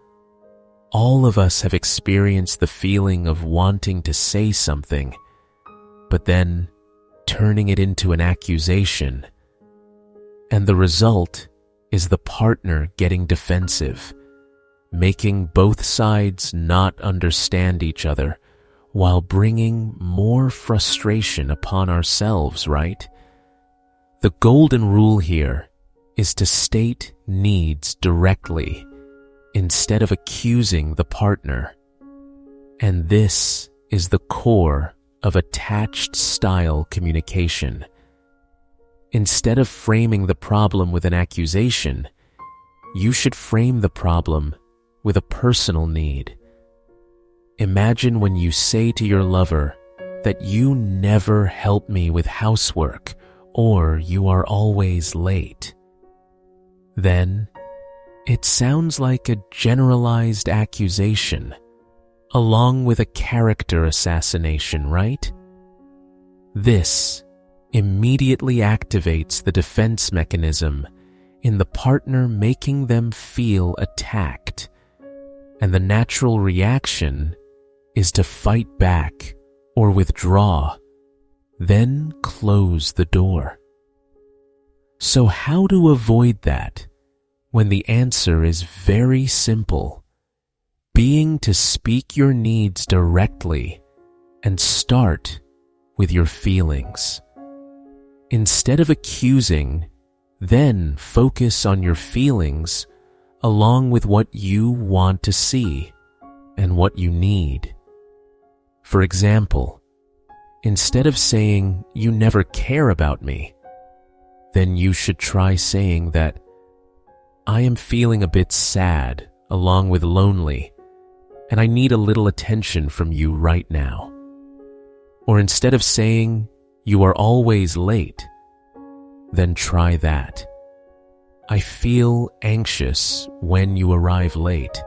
All of us have experienced the feeling of wanting to say something, but then turning it into an accusation. And the result is the partner getting defensive, making both sides not understand each other, while bringing more frustration upon ourselves, right? The golden rule here is to state needs directly instead of accusing the partner. And this is the core of attached style communication. Instead of framing the problem with an accusation, you should frame the problem with a personal need. Imagine when you say to your lover that you never help me with housework or you are always late. Then, it sounds like a generalized accusation, along with a character assassination, right? This immediately activates the defense mechanism in the partner, making them feel attacked, and the natural reaction is to fight back or withdraw, then close the door. So how to avoid that when the answer is very simple? Being to speak your needs directly and start with your feelings. Instead of accusing, then focus on your feelings along with what you want to see and what you need. For example, instead of saying, "You never care about me," then you should try saying that, "I am feeling a bit sad along with lonely, and I need a little attention from you right now." Or instead of saying, "You are always late," then try that. "I feel anxious when you arrive late,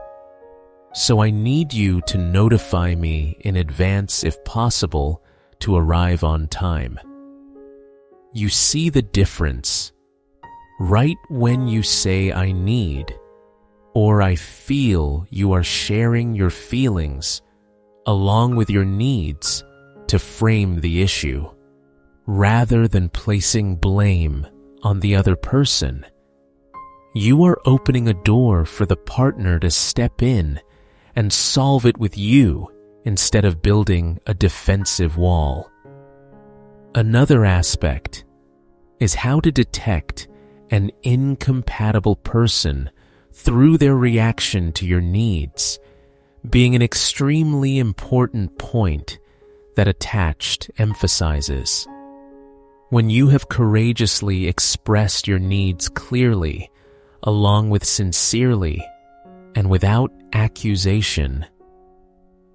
so I need you to notify me in advance if possible to arrive on time." You see the difference? Right when you say "I need" or "I feel," you are sharing your feelings along with your needs to frame the issue, rather than placing blame on the other person. You are opening a door for the partner to step in and solve it with you instead of building a defensive wall. Another aspect is how to detect an incompatible person through their reaction to your needs, being an extremely important point that Attached emphasizes. When you have courageously expressed your needs clearly, along with sincerely, and without accusation,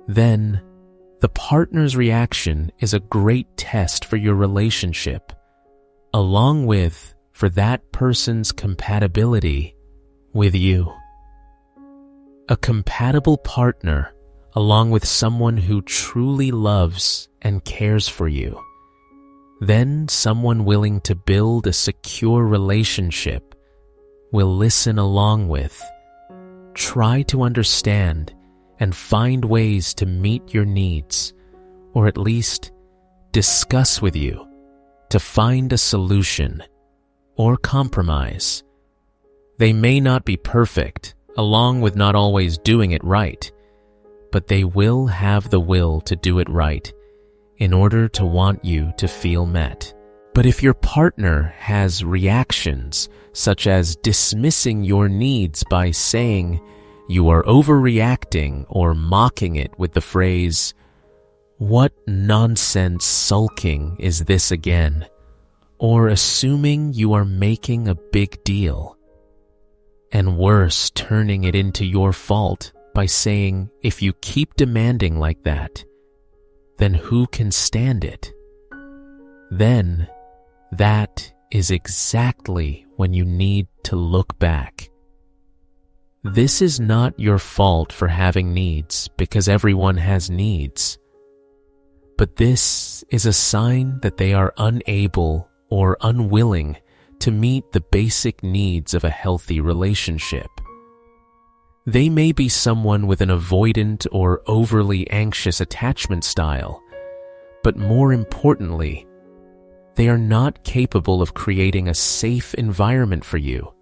then the partner's reaction is a great test for your relationship, along with for that person's compatibility with you. A compatible partner, along with someone who truly loves and cares for you, then someone willing to build a secure relationship, will listen along with, try to understand, and find ways to meet your needs, or at least discuss with you to find a solution or compromise. They may not be perfect, along with not always doing it right, but they will have the will to do it right in order to want you to feel met. But if your partner has reactions such as dismissing your needs by saying you are overreacting or mocking it with the phrase, "What nonsense sulking is this again?" or assuming you are making a big deal, and worse, turning it into your fault by saying, "If you keep demanding like that, then who can stand it?" Then that is exactly when you need to look back. This is not your fault for having needs, because everyone has needs. But this is a sign that they are unable or unwilling to meet the basic needs of a healthy relationship. They may be someone with an avoidant or overly anxious attachment style, but more importantly, they are not capable of creating a safe environment for you.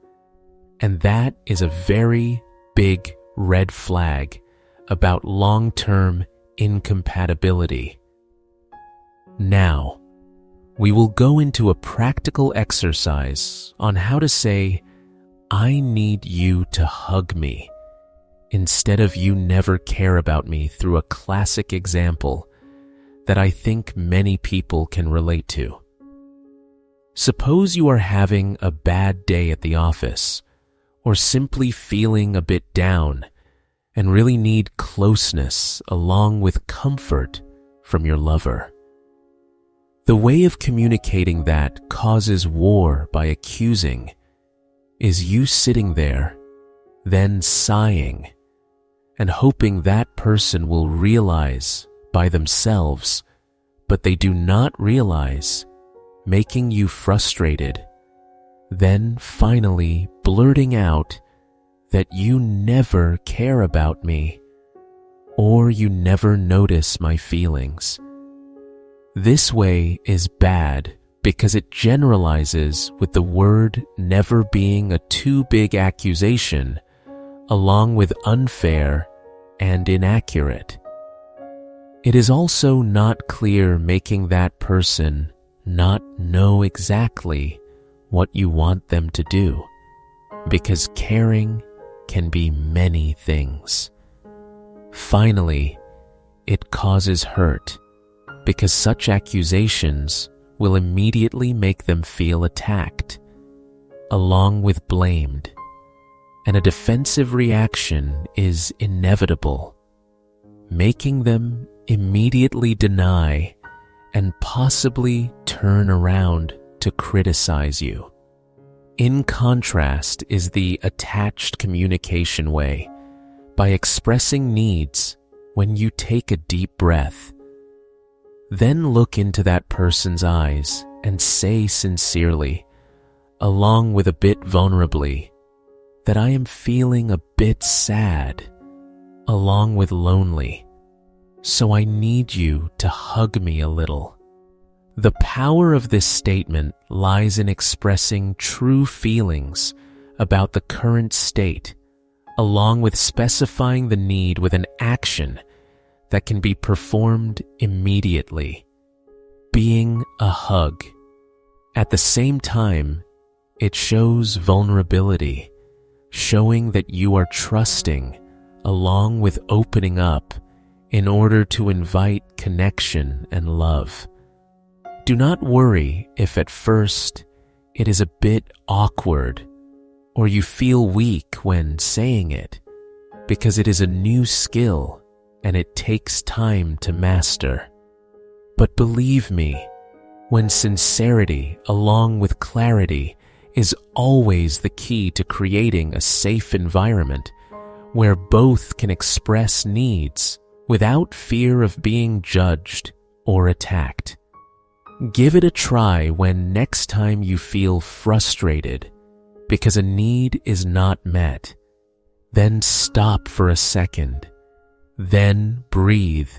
And that is a very big red flag about long-term incompatibility. Now, we will go into a practical exercise on how to say, "I need you to hug me," instead of "you never care about me," through a classic example that I think many people can relate to. Suppose you are having a bad day at the office, or simply feeling a bit down and really need closeness along with comfort from your lover. The way of communicating that causes war by accusing is you sitting there, then sighing, and hoping that person will realize by themselves, but they do not realize, making you frustrated, then finally blurting out that "you never care about me," or "you never notice my feelings." This way is bad because it generalizes with the word never being a too big accusation, along with unfair and inaccurate. It is also not clear, making that person not know exactly what you want them to do, because caring can be many things. Finally, it causes hurt because such accusations will immediately make them feel attacked, along with blamed, and a defensive reaction is inevitable, making them immediately deny and possibly turn around to criticize you. In contrast is the attached communication way, by expressing needs when you take a deep breath. Then look into that person's eyes and say sincerely, along with a bit vulnerably, that I am feeling a bit sad, along with lonely, so I need you to hug me a little. The power of this statement lies in expressing true feelings about the current state, along with specifying the need with an action that can be performed immediately, being a hug. At the same time, it shows vulnerability, showing that you are trusting along with opening up in order to invite connection and love. Do not worry if at first it is a bit awkward or you feel weak when saying it, because it is a new skill and it takes time to master. But believe me, when sincerity along with clarity is always the key to creating a safe environment where both can express needs without fear of being judged or attacked. Give it a try when next time you feel frustrated because a need is not met. Then stop for a second. Then breathe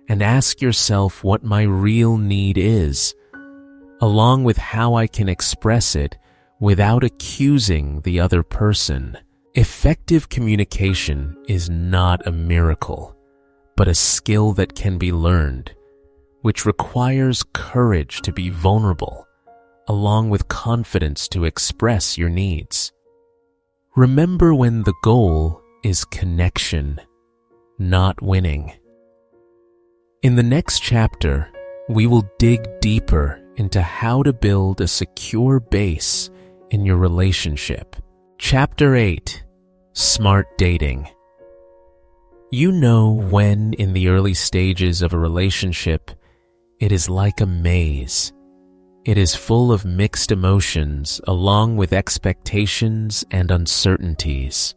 and ask yourself what my real need is, along with how I can express it without accusing the other person. Effective communication is not a miracle, but a skill that can be learned, which requires courage to be vulnerable, along with confidence to express your needs. Remember when the goal is connection, not winning. In the next chapter, we will dig deeper into how to build a secure base in your relationship. Chapter 8, Smart Dating. You know when in the early stages of a relationship, it is like a maze. It is full of mixed emotions along with expectations and uncertainties.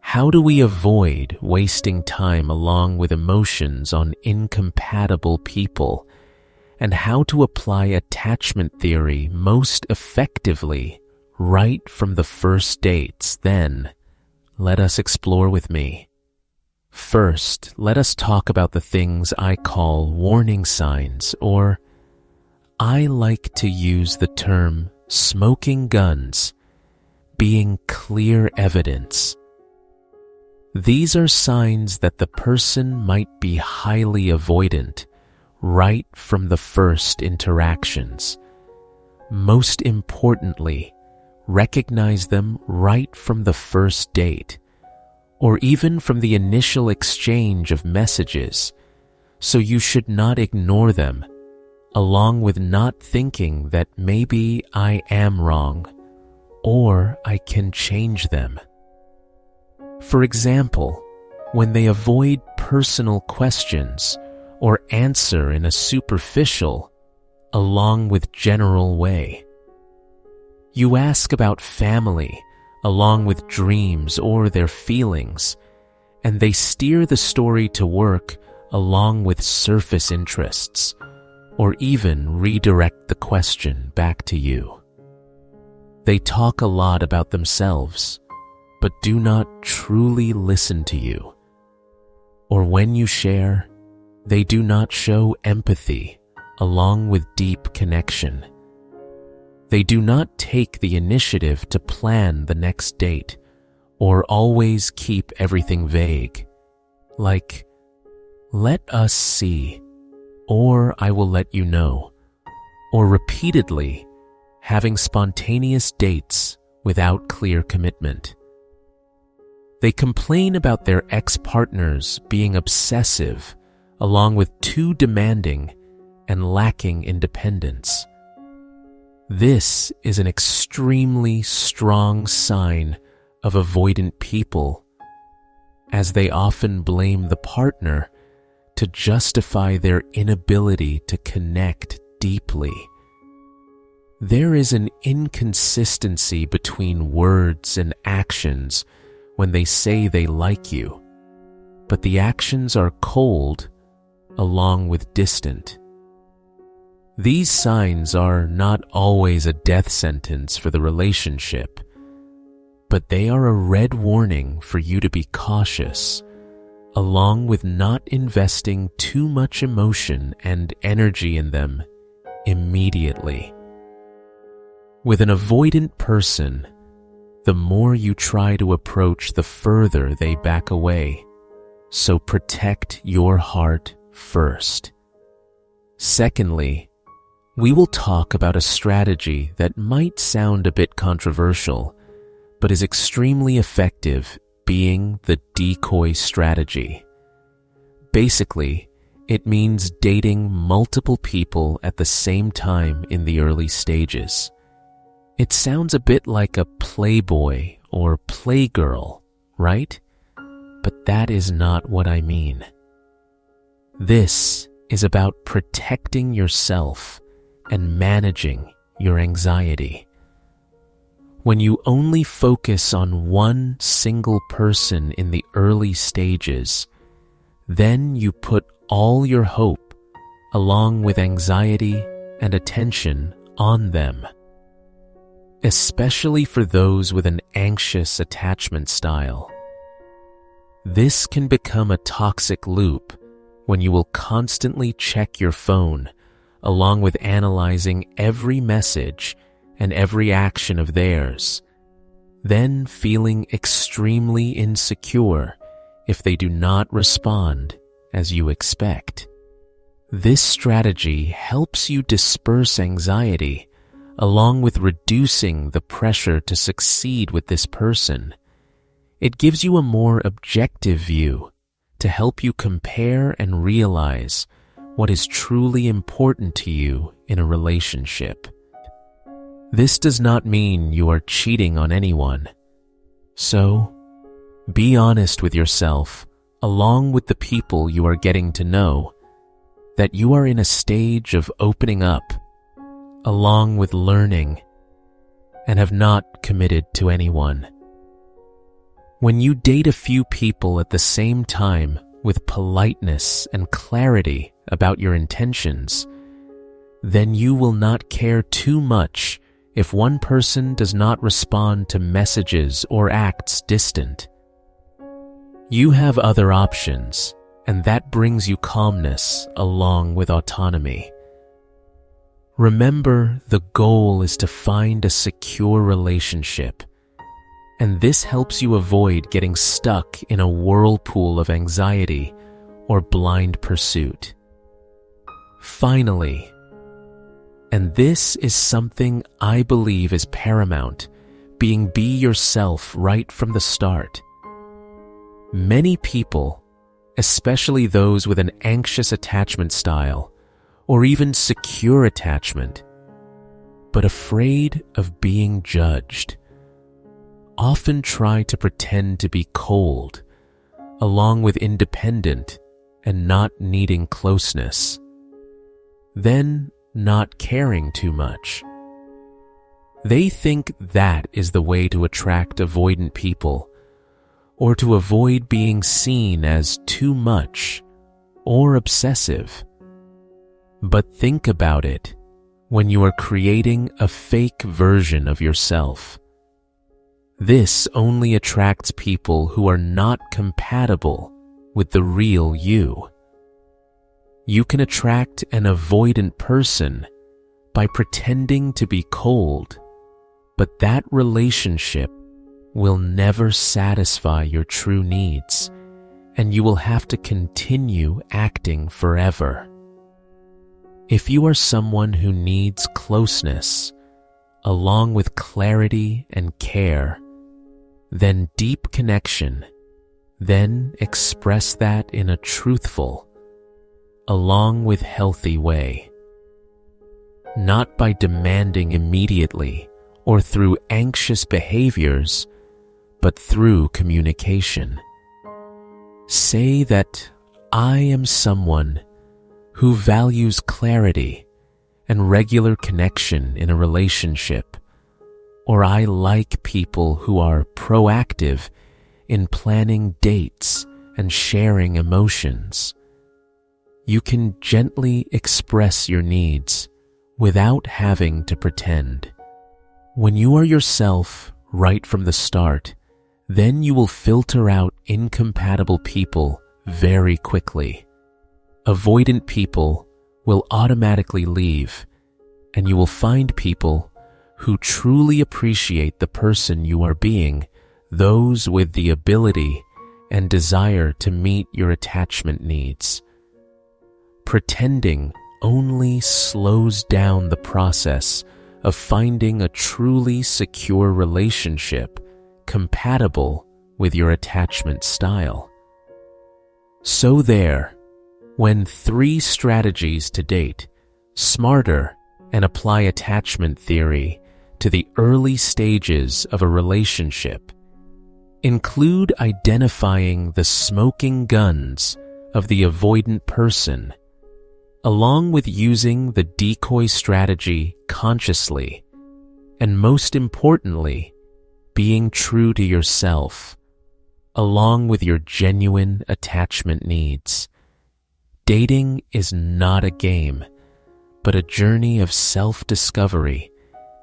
How do we avoid wasting time along with emotions on incompatible people, and how to apply attachment theory most effectively right from the first dates? Then, let us explore with me. First, let us talk about the things I call warning signs, or I like to use the term smoking guns, being clear evidence. These are signs that the person might be highly avoidant right from the first interactions. Most importantly, recognize them right from the first date, or even from the initial exchange of messages, so you should not ignore them, along with not thinking that maybe I am wrong, or I can change them. For example, when they avoid personal questions or answer in a superficial, along with general way. You ask about family, along with dreams or their feelings, and they steer the story to work along with surface interests, or even redirect the question back to you. They talk a lot about themselves, but do not truly listen to you. Or when you share, they do not show empathy along with deep connection. They do not take the initiative to plan the next date, or always keep everything vague, like, let us see, or I will let you know, or repeatedly having spontaneous dates without clear commitment. They complain about their ex-partners being obsessive, along with too demanding and lacking independence. This is an extremely strong sign of avoidant people, as they often blame the partner to justify their inability to connect deeply. There is an inconsistency between words and actions when they say they like you, but the actions are cold along with distant. These signs are not always a death sentence for the relationship, but they are a red warning for you to be cautious, along with not investing too much emotion and energy in them immediately. With an avoidant person, the more you try to approach, the further they back away. So protect your heart first. Secondly, we will talk about a strategy that might sound a bit controversial, but is extremely effective, being the decoy strategy. Basically, it means dating multiple people at the same time in the early stages. It sounds a bit like a playboy or playgirl, right? But that is not what I mean. This is about protecting yourself and managing your anxiety. When you only focus on one single person in the early stages, then you put all your hope, along with anxiety and attention, on them. Especially for those with an anxious attachment style. This can become a toxic loop when you will constantly check your phone, along with analyzing every message and every action of theirs, then feeling extremely insecure if they do not respond as you expect. This strategy helps you disperse anxiety, along with reducing the pressure to succeed with this person. It gives you a more objective view to help you compare and realize what is truly important to you in a relationship. This does not mean you are cheating on anyone. So, be honest with yourself, along with the people you are getting to know, that you are in a stage of opening up, along with learning, and have not committed to anyone. When you date a few people at the same time with politeness and clarity about your intentions, then you will not care too much if one person does not respond to messages or acts distant. You have other options, and that brings you calmness along with autonomy. Remember, the goal is to find a secure relationship, and this helps you avoid getting stuck in a whirlpool of anxiety or blind pursuit. Finally, and this is something I believe is paramount, being be yourself right from the start. Many people, especially those with an anxious attachment style, or even secure attachment, but afraid of being judged, often try to pretend to be cold, along with independent and not needing closeness, then not caring too much. They think that is the way to attract avoidant people, or to avoid being seen as too much or obsessive. But think about it when you are creating a fake version of yourself. This only attracts people who are not compatible with the real you. You can attract an avoidant person by pretending to be cold, but that relationship will never satisfy your true needs, and you will have to continue acting forever. If you are someone who needs closeness, along with clarity and care, then deep connection, then express that in a truthful, along with healthy way. Not by demanding immediately or through anxious behaviors, but through communication. Say that I am someone who values clarity and regular connection in a relationship, or I like people who are proactive in planning dates and sharing emotions. You can gently express your needs without having to pretend. When you are yourself right from the start, then you will filter out incompatible people very quickly. Avoidant people will automatically leave, and you will find people who truly appreciate the person you are being, those with the ability and desire to meet your attachment needs. Pretending only slows down the process of finding a truly secure relationship compatible with your attachment style. So there, when 3 strategies to date, smarter and apply attachment theory to the early stages of a relationship, include identifying the smoking guns of the avoidant person, along with using the decoy strategy consciously, and most importantly, being true to yourself, along with your genuine attachment needs. Dating is not a game, but a journey of self-discovery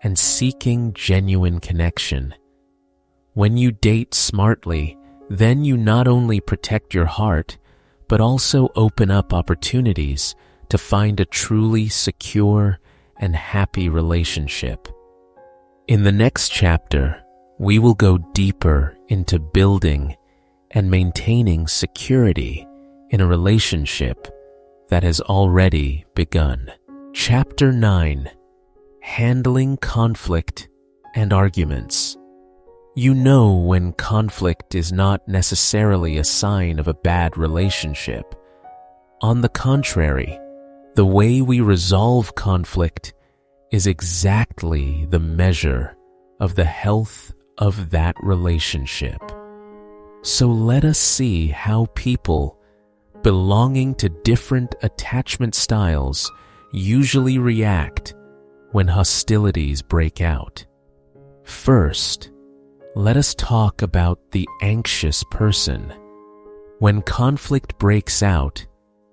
and seeking genuine connection. When you date smartly, then you not only protect your heart, but also open up opportunities to find a truly secure and happy relationship. In the next chapter, we will go deeper into building and maintaining security in a relationship that has already begun. Chapter 9: Handling Conflict and Arguments. You know when conflict is not necessarily a sign of a bad relationship. On the contrary, the way we resolve conflict is exactly the measure of the health of that relationship. So let us see how people belonging to different attachment styles usually react when hostilities break out. First, let us talk about the anxious person. When conflict breaks out,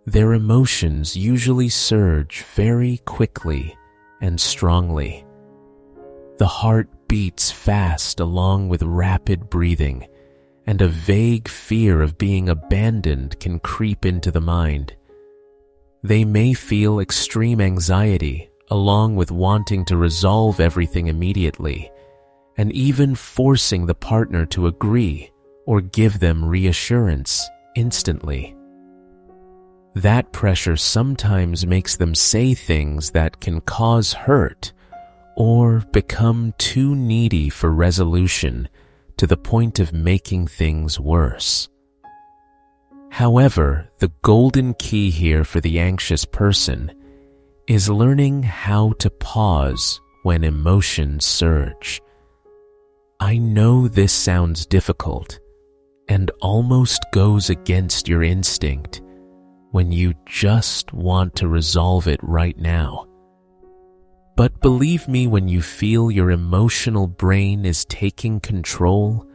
their emotions usually surge very quickly and strongly. The heart beats fast along with rapid breathing, and a vague fear of being abandoned can creep into the mind. They may feel extreme anxiety along with wanting to resolve everything immediately, and even forcing the partner to agree or give them reassurance instantly. That pressure sometimes makes them say things that can cause hurt or become too needy for resolution to the point of making things worse. However, the golden key here for the anxious person is learning how to pause when emotions surge. I know this sounds difficult and almost goes against your instinct when you just want to resolve it right now. But believe me, when you feel your emotional brain is taking control,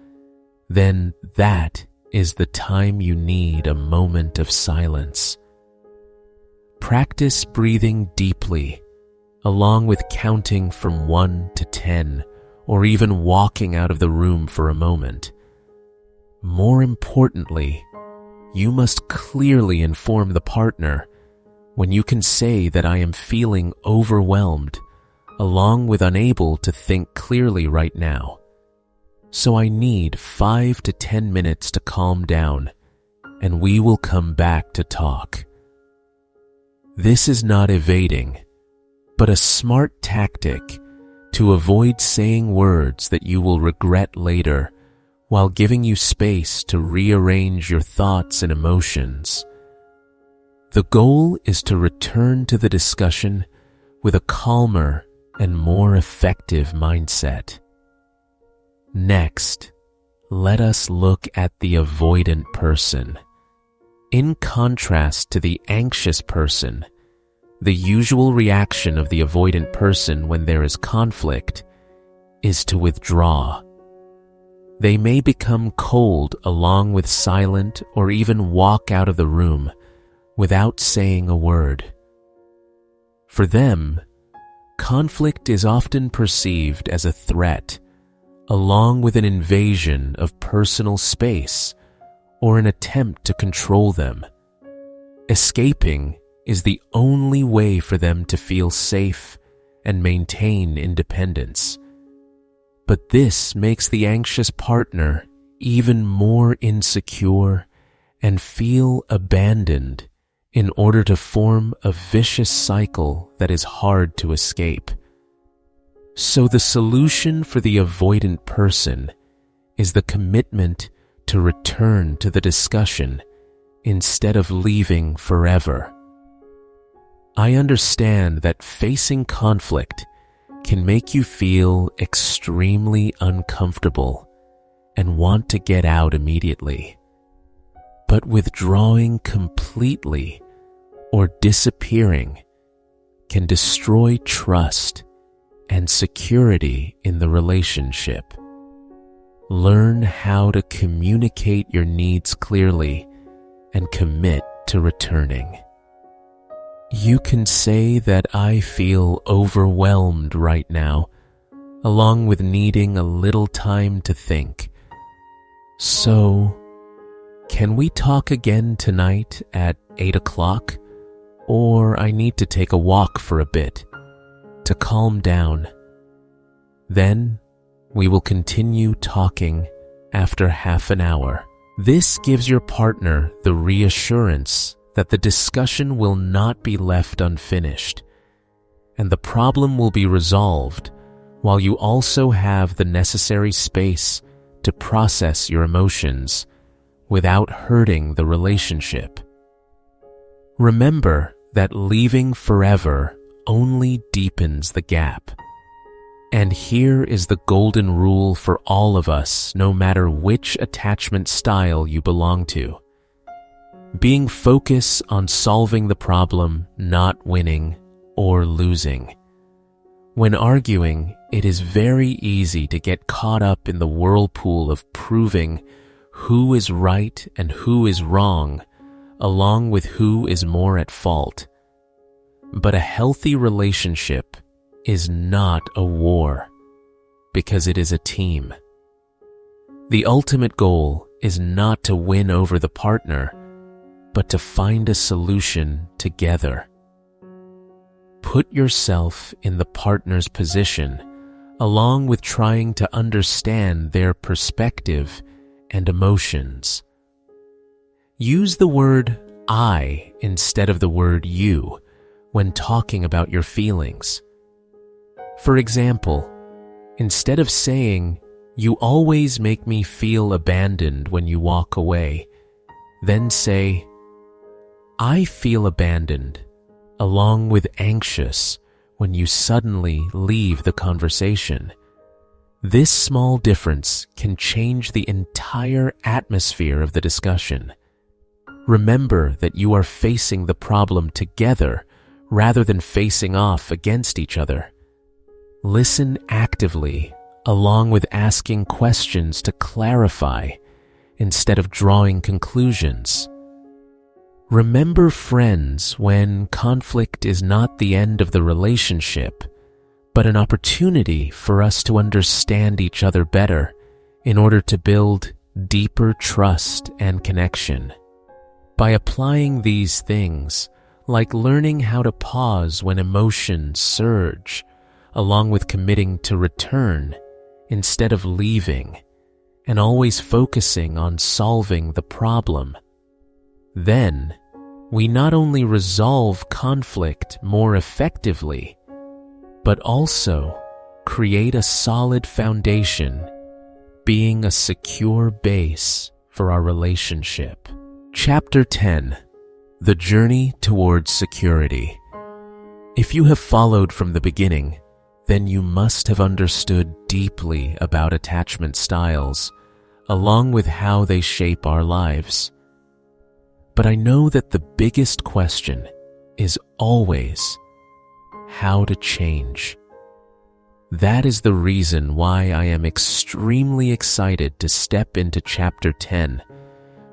then that is the time you need a moment of silence. Practice breathing deeply, along with counting from 1 to 10, or even walking out of the room for a moment. More importantly, you must clearly inform the partner when you can say that I am feeling overwhelmed, along with unable to think clearly right now. So I need 5 to 10 minutes to calm down, and we will come back to talk. This is not evading, but a smart tactic to avoid saying words that you will regret later while giving you space to rearrange your thoughts and emotions. The goal is to return to the discussion with a calmer and more effective mindset. Next, let us look at the avoidant person. In contrast to the anxious person, the usual reaction of the avoidant person when there is conflict is to withdraw. They may become cold along with silent or even walk out of the room without saying a word. For them, conflict is often perceived as a threat, along with an invasion of personal space or an attempt to control them. Escaping is the only way for them to feel safe and maintain independence. But this makes the anxious partner even more insecure and feel abandoned in order to form a vicious cycle that is hard to escape. So the solution for the avoidant person is the commitment to return to the discussion instead of leaving forever. I understand that facing conflict can make you feel extremely uncomfortable and want to get out immediately. But withdrawing completely or disappearing can destroy trust and security in the relationship. Learn how to communicate your needs clearly and commit to returning. You can say that I feel overwhelmed right now, along with needing a little time to think. So, can we talk again tonight at 8 o'clock? Or I need to take a walk for a bit to calm down. Then we will continue talking after half an hour. This gives your partner the reassurance that the discussion will not be left unfinished, and the problem will be resolved while you also have the necessary space to process your emotions without hurting the relationship. Remember that leaving forever only deepens the gap. And here is the golden rule for all of us, no matter which attachment style you belong to. Being focused on solving the problem, not winning or losing. When arguing, it is very easy to get caught up in the whirlpool of proving who is right and who is wrong, along with who is more at fault. But a healthy relationship is not a war, because it is a team. The ultimate goal is not to win over the partner, but to find a solution together. Put yourself in the partner's position, along with trying to understand their perspective and emotions. Use the word I instead of the word you when talking about your feelings. For example, instead of saying, "You always make me feel abandoned when you walk away," then say, "I feel abandoned, along with anxious, when you suddenly leave the conversation." This small difference can change the entire atmosphere of the discussion. Remember that you are facing the problem together rather than facing off against each other. Listen actively, along with asking questions to clarify instead of drawing conclusions. Remember, friends, when conflict is not the end of the relationship, but an opportunity for us to understand each other better in order to build deeper trust and connection. By applying these things, like learning how to pause when emotions surge, along with committing to return instead of leaving, and always focusing on solving the problem, then we not only resolve conflict more effectively, but also create a solid foundation being a secure base for our relationship. Chapter 10: The Journey Towards Security. If you have followed from the beginning, then you must have understood deeply about attachment styles, along with how they shape our lives. But I know that the biggest question is always how to change. That is the reason why I am extremely excited to step into Chapter 10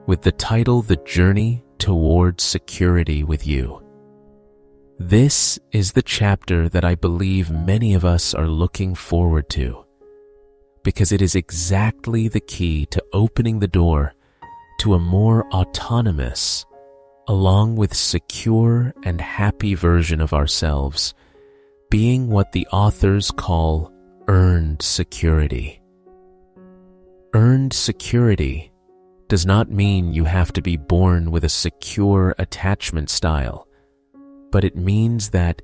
with the title The Journey Towards Security with you. This is the chapter that I believe many of us are looking forward to, because it is exactly the key to opening the door to a more autonomous, along with secure and happy version of ourselves, being what the authors call earned security. Earned security does not mean you have to be born with a secure attachment style, but it means that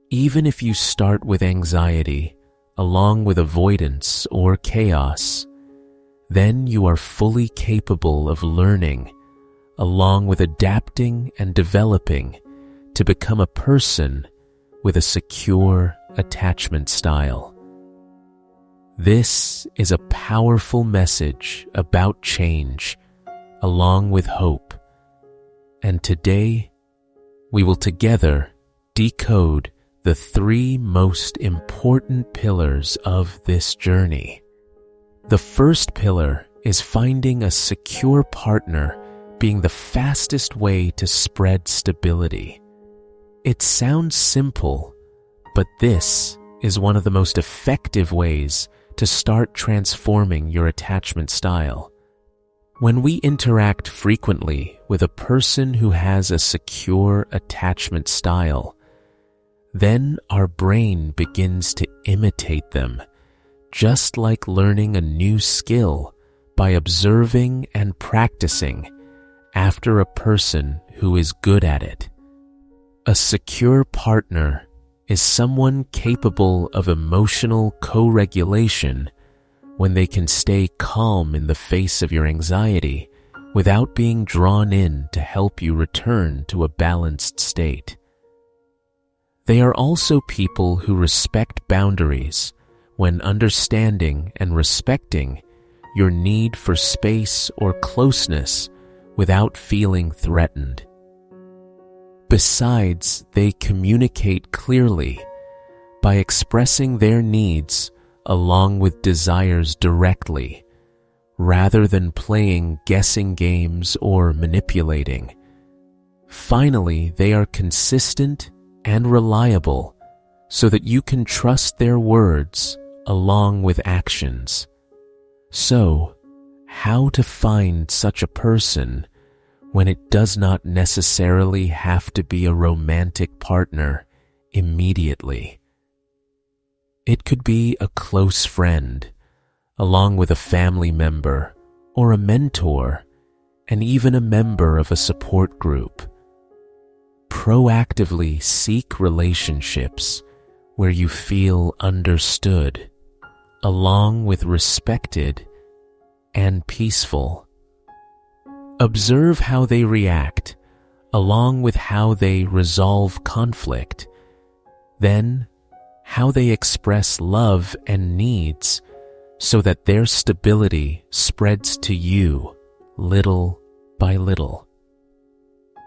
even if you start with anxiety along with avoidance or chaos, then you are fully capable of learning along with adapting and developing to become a person with a secure attachment style. This is a powerful message about change along with hope, and today we will together decode the 3 most important pillars of this journey. The first pillar is finding a secure partner being the fastest way to spread stability. It sounds simple, but this is one of the most effective ways to start transforming your attachment style. When we interact frequently with a person who has a secure attachment style, then our brain begins to imitate them, just like learning a new skill by observing and practicing after a person who is good at it. A secure partner is someone capable of emotional co-regulation when they can stay calm in the face of your anxiety without being drawn in to help you return to a balanced state. They are also people who respect boundaries when understanding and respecting your need for space or closeness without feeling threatened. Besides, they communicate clearly by expressing their needs along with desires directly, rather than playing guessing games or manipulating. Finally, they are consistent and reliable so that you can trust their words along with actions. So, how to find such a person when it does not necessarily have to be a romantic partner immediately? It could be a close friend, along with a family member, or a mentor, and even a member of a support group. Proactively seek relationships where you feel understood, along with respected and peaceful. Observe how they react, along with how they resolve conflict, then how they express love and needs so that their stability spreads to you little by little.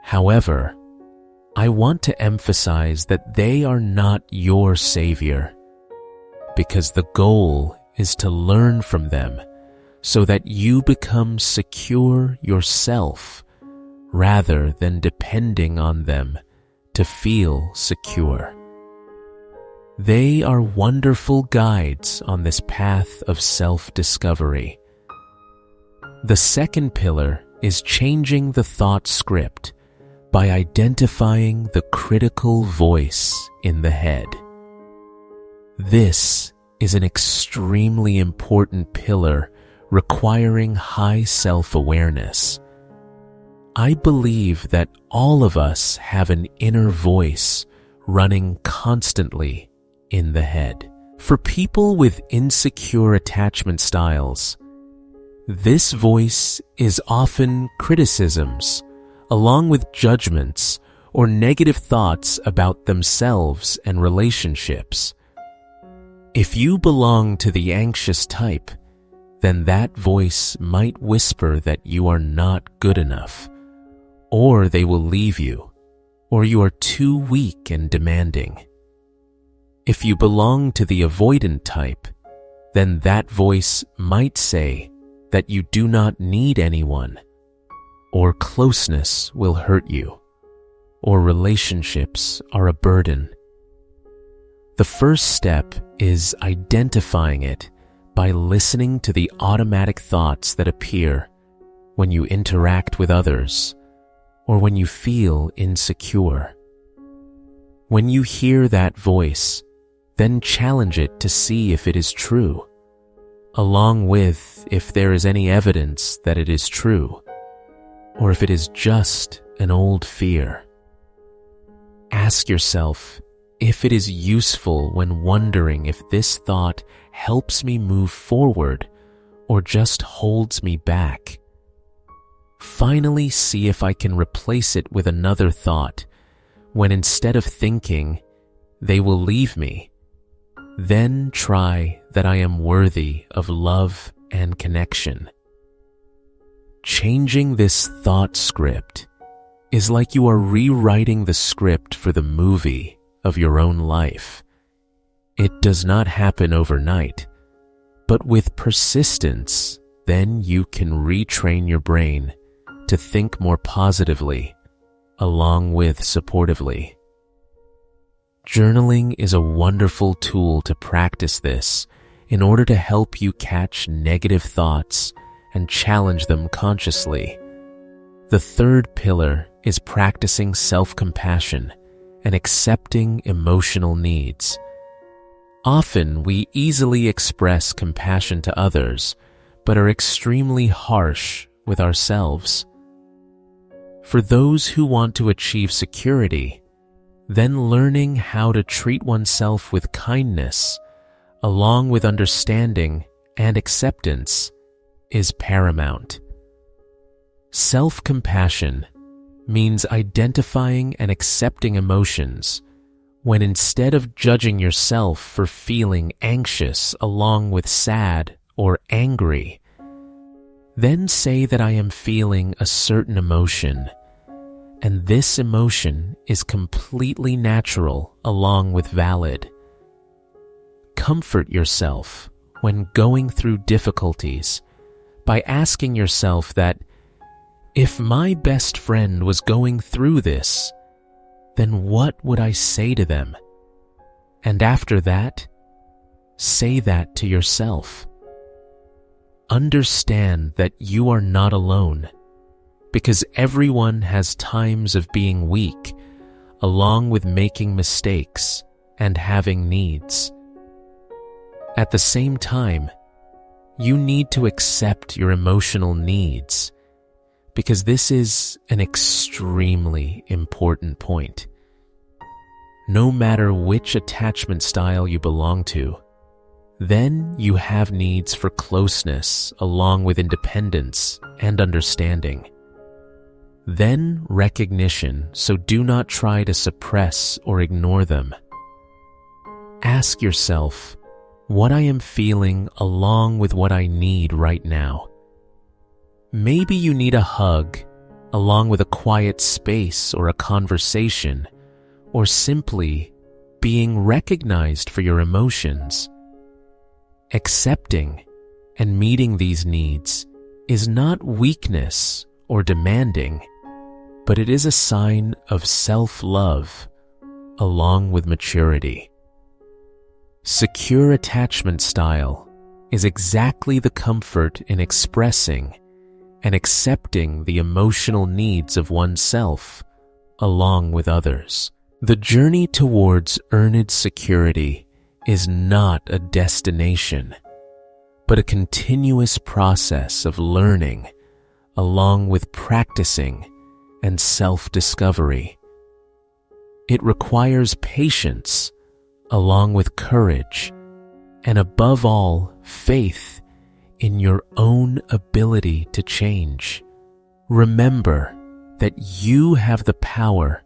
However, I want to emphasize that they are not your savior, because the goal is to learn from them so that you become secure yourself rather than depending on them to feel secure. They are wonderful guides on this path of self-discovery. The second pillar is changing the thought script by identifying the critical voice in the head. This is an extremely important pillar requiring high self-awareness. I believe that all of us have an inner voice running constantly in the head. For people with insecure attachment styles, This voice is often criticisms, along with judgments or negative thoughts about themselves and relationships. If you belong to the anxious type, then that voice might whisper that you are not good enough, or they will leave you, or you are too weak and demanding. If you belong to the avoidant type, then that voice might say that you do not need anyone, or closeness will hurt you, or relationships are a burden. The first step is identifying it by listening to the automatic thoughts that appear when you interact with others or when you feel insecure. When you hear that voice, then challenge it to see if it is true, along with if there is any evidence that it is true, or if it is just an old fear. Ask yourself if it is useful when wondering if this thought helps me move forward or just holds me back. Finally, see if I can replace it with another thought when instead of thinking, "They will leave me," then try that I am worthy of love and connection. Changing this thought script is like you are rewriting the script for the movie of your own life. It does not happen overnight, but with persistence, then you can retrain your brain to think more positively, along with supportively. Journaling is a wonderful tool to practice this in order to help you catch negative thoughts and challenge them consciously. The third pillar is practicing self-compassion and accepting emotional needs. Often we easily express compassion to others, but are extremely harsh with ourselves. For those who want to achieve security, then learning how to treat oneself with kindness, along with understanding and acceptance, is paramount. Self-compassion means identifying and accepting emotions when instead of judging yourself for feeling anxious along with sad or angry, then say that I am feeling a certain emotion, and this emotion is completely natural along with valid. Comfort yourself when going through difficulties by asking yourself that if my best friend was going through this, then what would I say to them? And after that, say that to yourself. Understand that you are not alone, because everyone has times of being weak, along with making mistakes and having needs. At the same time, you need to accept your emotional needs, because this is an extremely important point. No matter which attachment style you belong to, then you have needs for closeness along with independence and understanding. Then recognition, so do not try to suppress or ignore them. Ask yourself what I am feeling along with what I need right now. Maybe you need a hug, along with a quiet space or a conversation, or simply being recognized for your emotions. Accepting and meeting these needs is not weakness or demanding, but it is a sign of self-love, along with maturity. Secure attachment style is exactly the comfort in expressing and accepting the emotional needs of oneself along with others. The journey towards earned security is not a destination, but a continuous process of learning along with practicing and self-discovery. It requires patience along with courage and above all, faith in your own ability to change. Remember that you have the power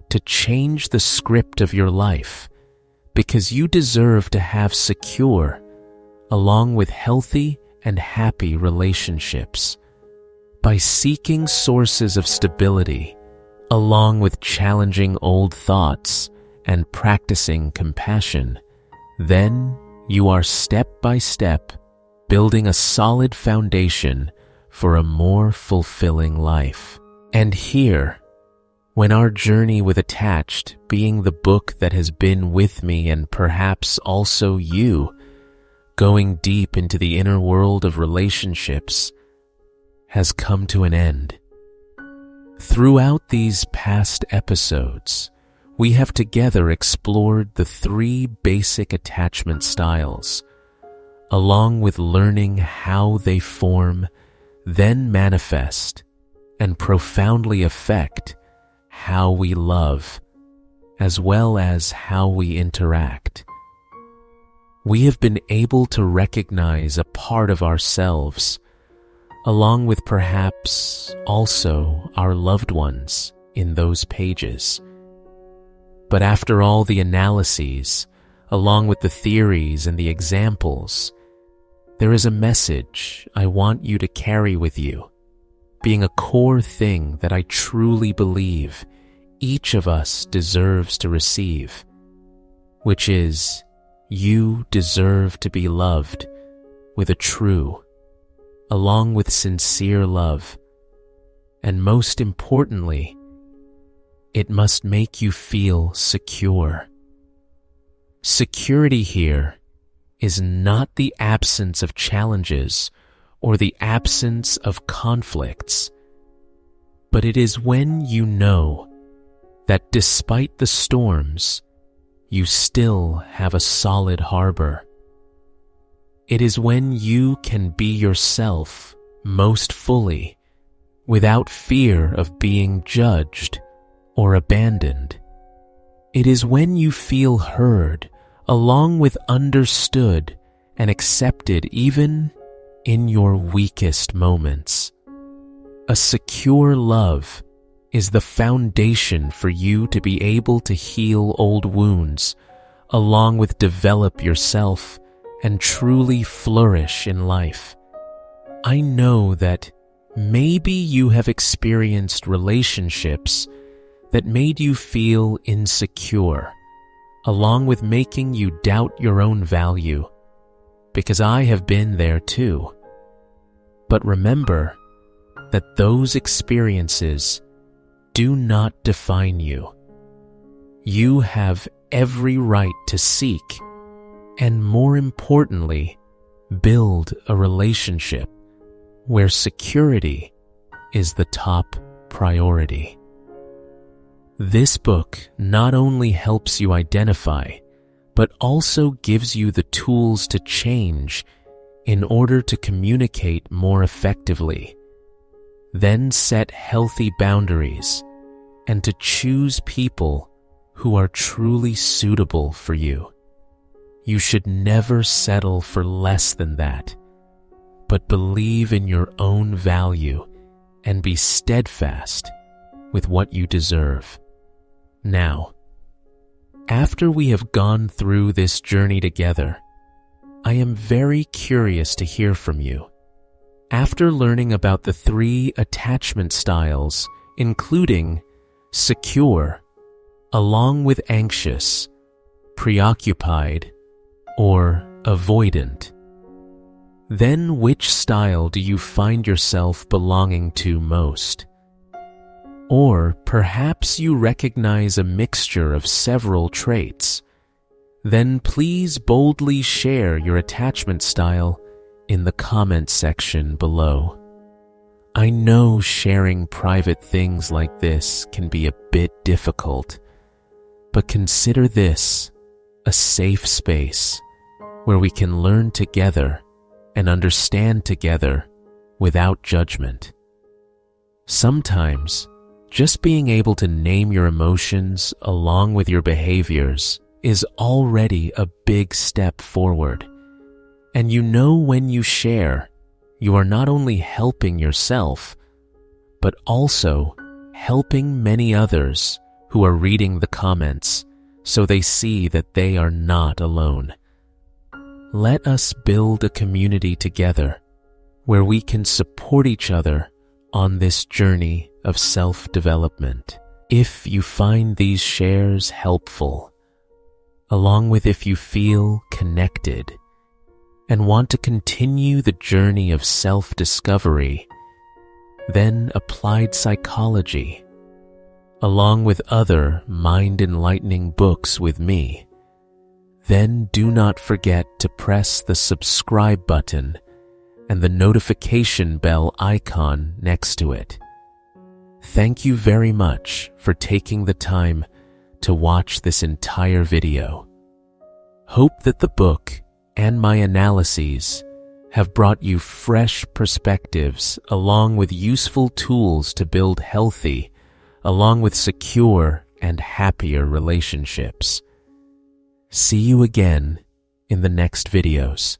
to change the script of your life because you deserve to have secure, along with healthy and happy relationships. By seeking sources of stability, along with challenging old thoughts and practicing compassion, then you are step by step building a solid foundation for a more fulfilling life. And here, when our journey with Attached, being the book that has been with me and perhaps also you, going deep into the inner world of relationships, has come to an end. Throughout these past episodes, we have together explored the 3 basic attachment styles, along with learning how they form, then manifest, and profoundly affect how we love, as well as how we interact. We have been able to recognize a part of ourselves, along with perhaps also our loved ones in those pages. But after all the analyses, along with the theories and the examples, there is a message I want you to carry with you, being a core thing that I truly believe each of us deserves to receive, which is, you deserve to be loved with a true, along with sincere love, and most importantly, it must make you feel secure. Security here is not the absence of challenges or the absence of conflicts, but it is when you know that despite the storms, you still have a solid harbor. It is when you can be yourself most fully without fear of being judged or abandoned. It is when you feel heard along with understood and accepted even in your weakest moments. A secure love is the foundation for you to be able to heal old wounds, along with develop yourself and truly flourish in life. I know that maybe you have experienced relationships that made you feel insecure, along with making you doubt your own value, because I have been there too. But remember that those experiences do not define you. You have every right to seek, and more importantly, build a relationship where security is the top priority. This book not only helps you identify, but also gives you the tools to change in order to communicate more effectively, then set healthy boundaries, and to choose people who are truly suitable for you. You should never settle for less than that, but believe in your own value and be steadfast with what you deserve. Now, after we have gone through this journey together, I am very curious to hear from you. After learning about the 3 attachment styles, including secure, along with anxious, preoccupied, or avoidant, then which style do you find yourself belonging to most? Or perhaps you recognize a mixture of several traits. Then please boldly share your attachment style in the comment section below. I know sharing private things like this can be a bit difficult, but consider this a safe space where we can learn together and understand together without judgment. Sometimes, just being able to name your emotions along with your behaviors is already a big step forward. And you know when you share you are not only helping yourself, but also helping many others who are reading the comments so they see that they are not alone. Let us build a community together where we can support each other on this journey of self-development. If you find these shares helpful, along with if you feel connected and want to continue the journey of self-discovery, then applied psychology, along with other mind-enlightening books with me, then do not forget to press the subscribe button and the notification bell icon next to it. Thank you very much for taking the time to watch this entire video. Hope that the book and my analyses have brought you fresh perspectives along with useful tools to build healthy, along with secure and happier relationships. See you again in the next videos.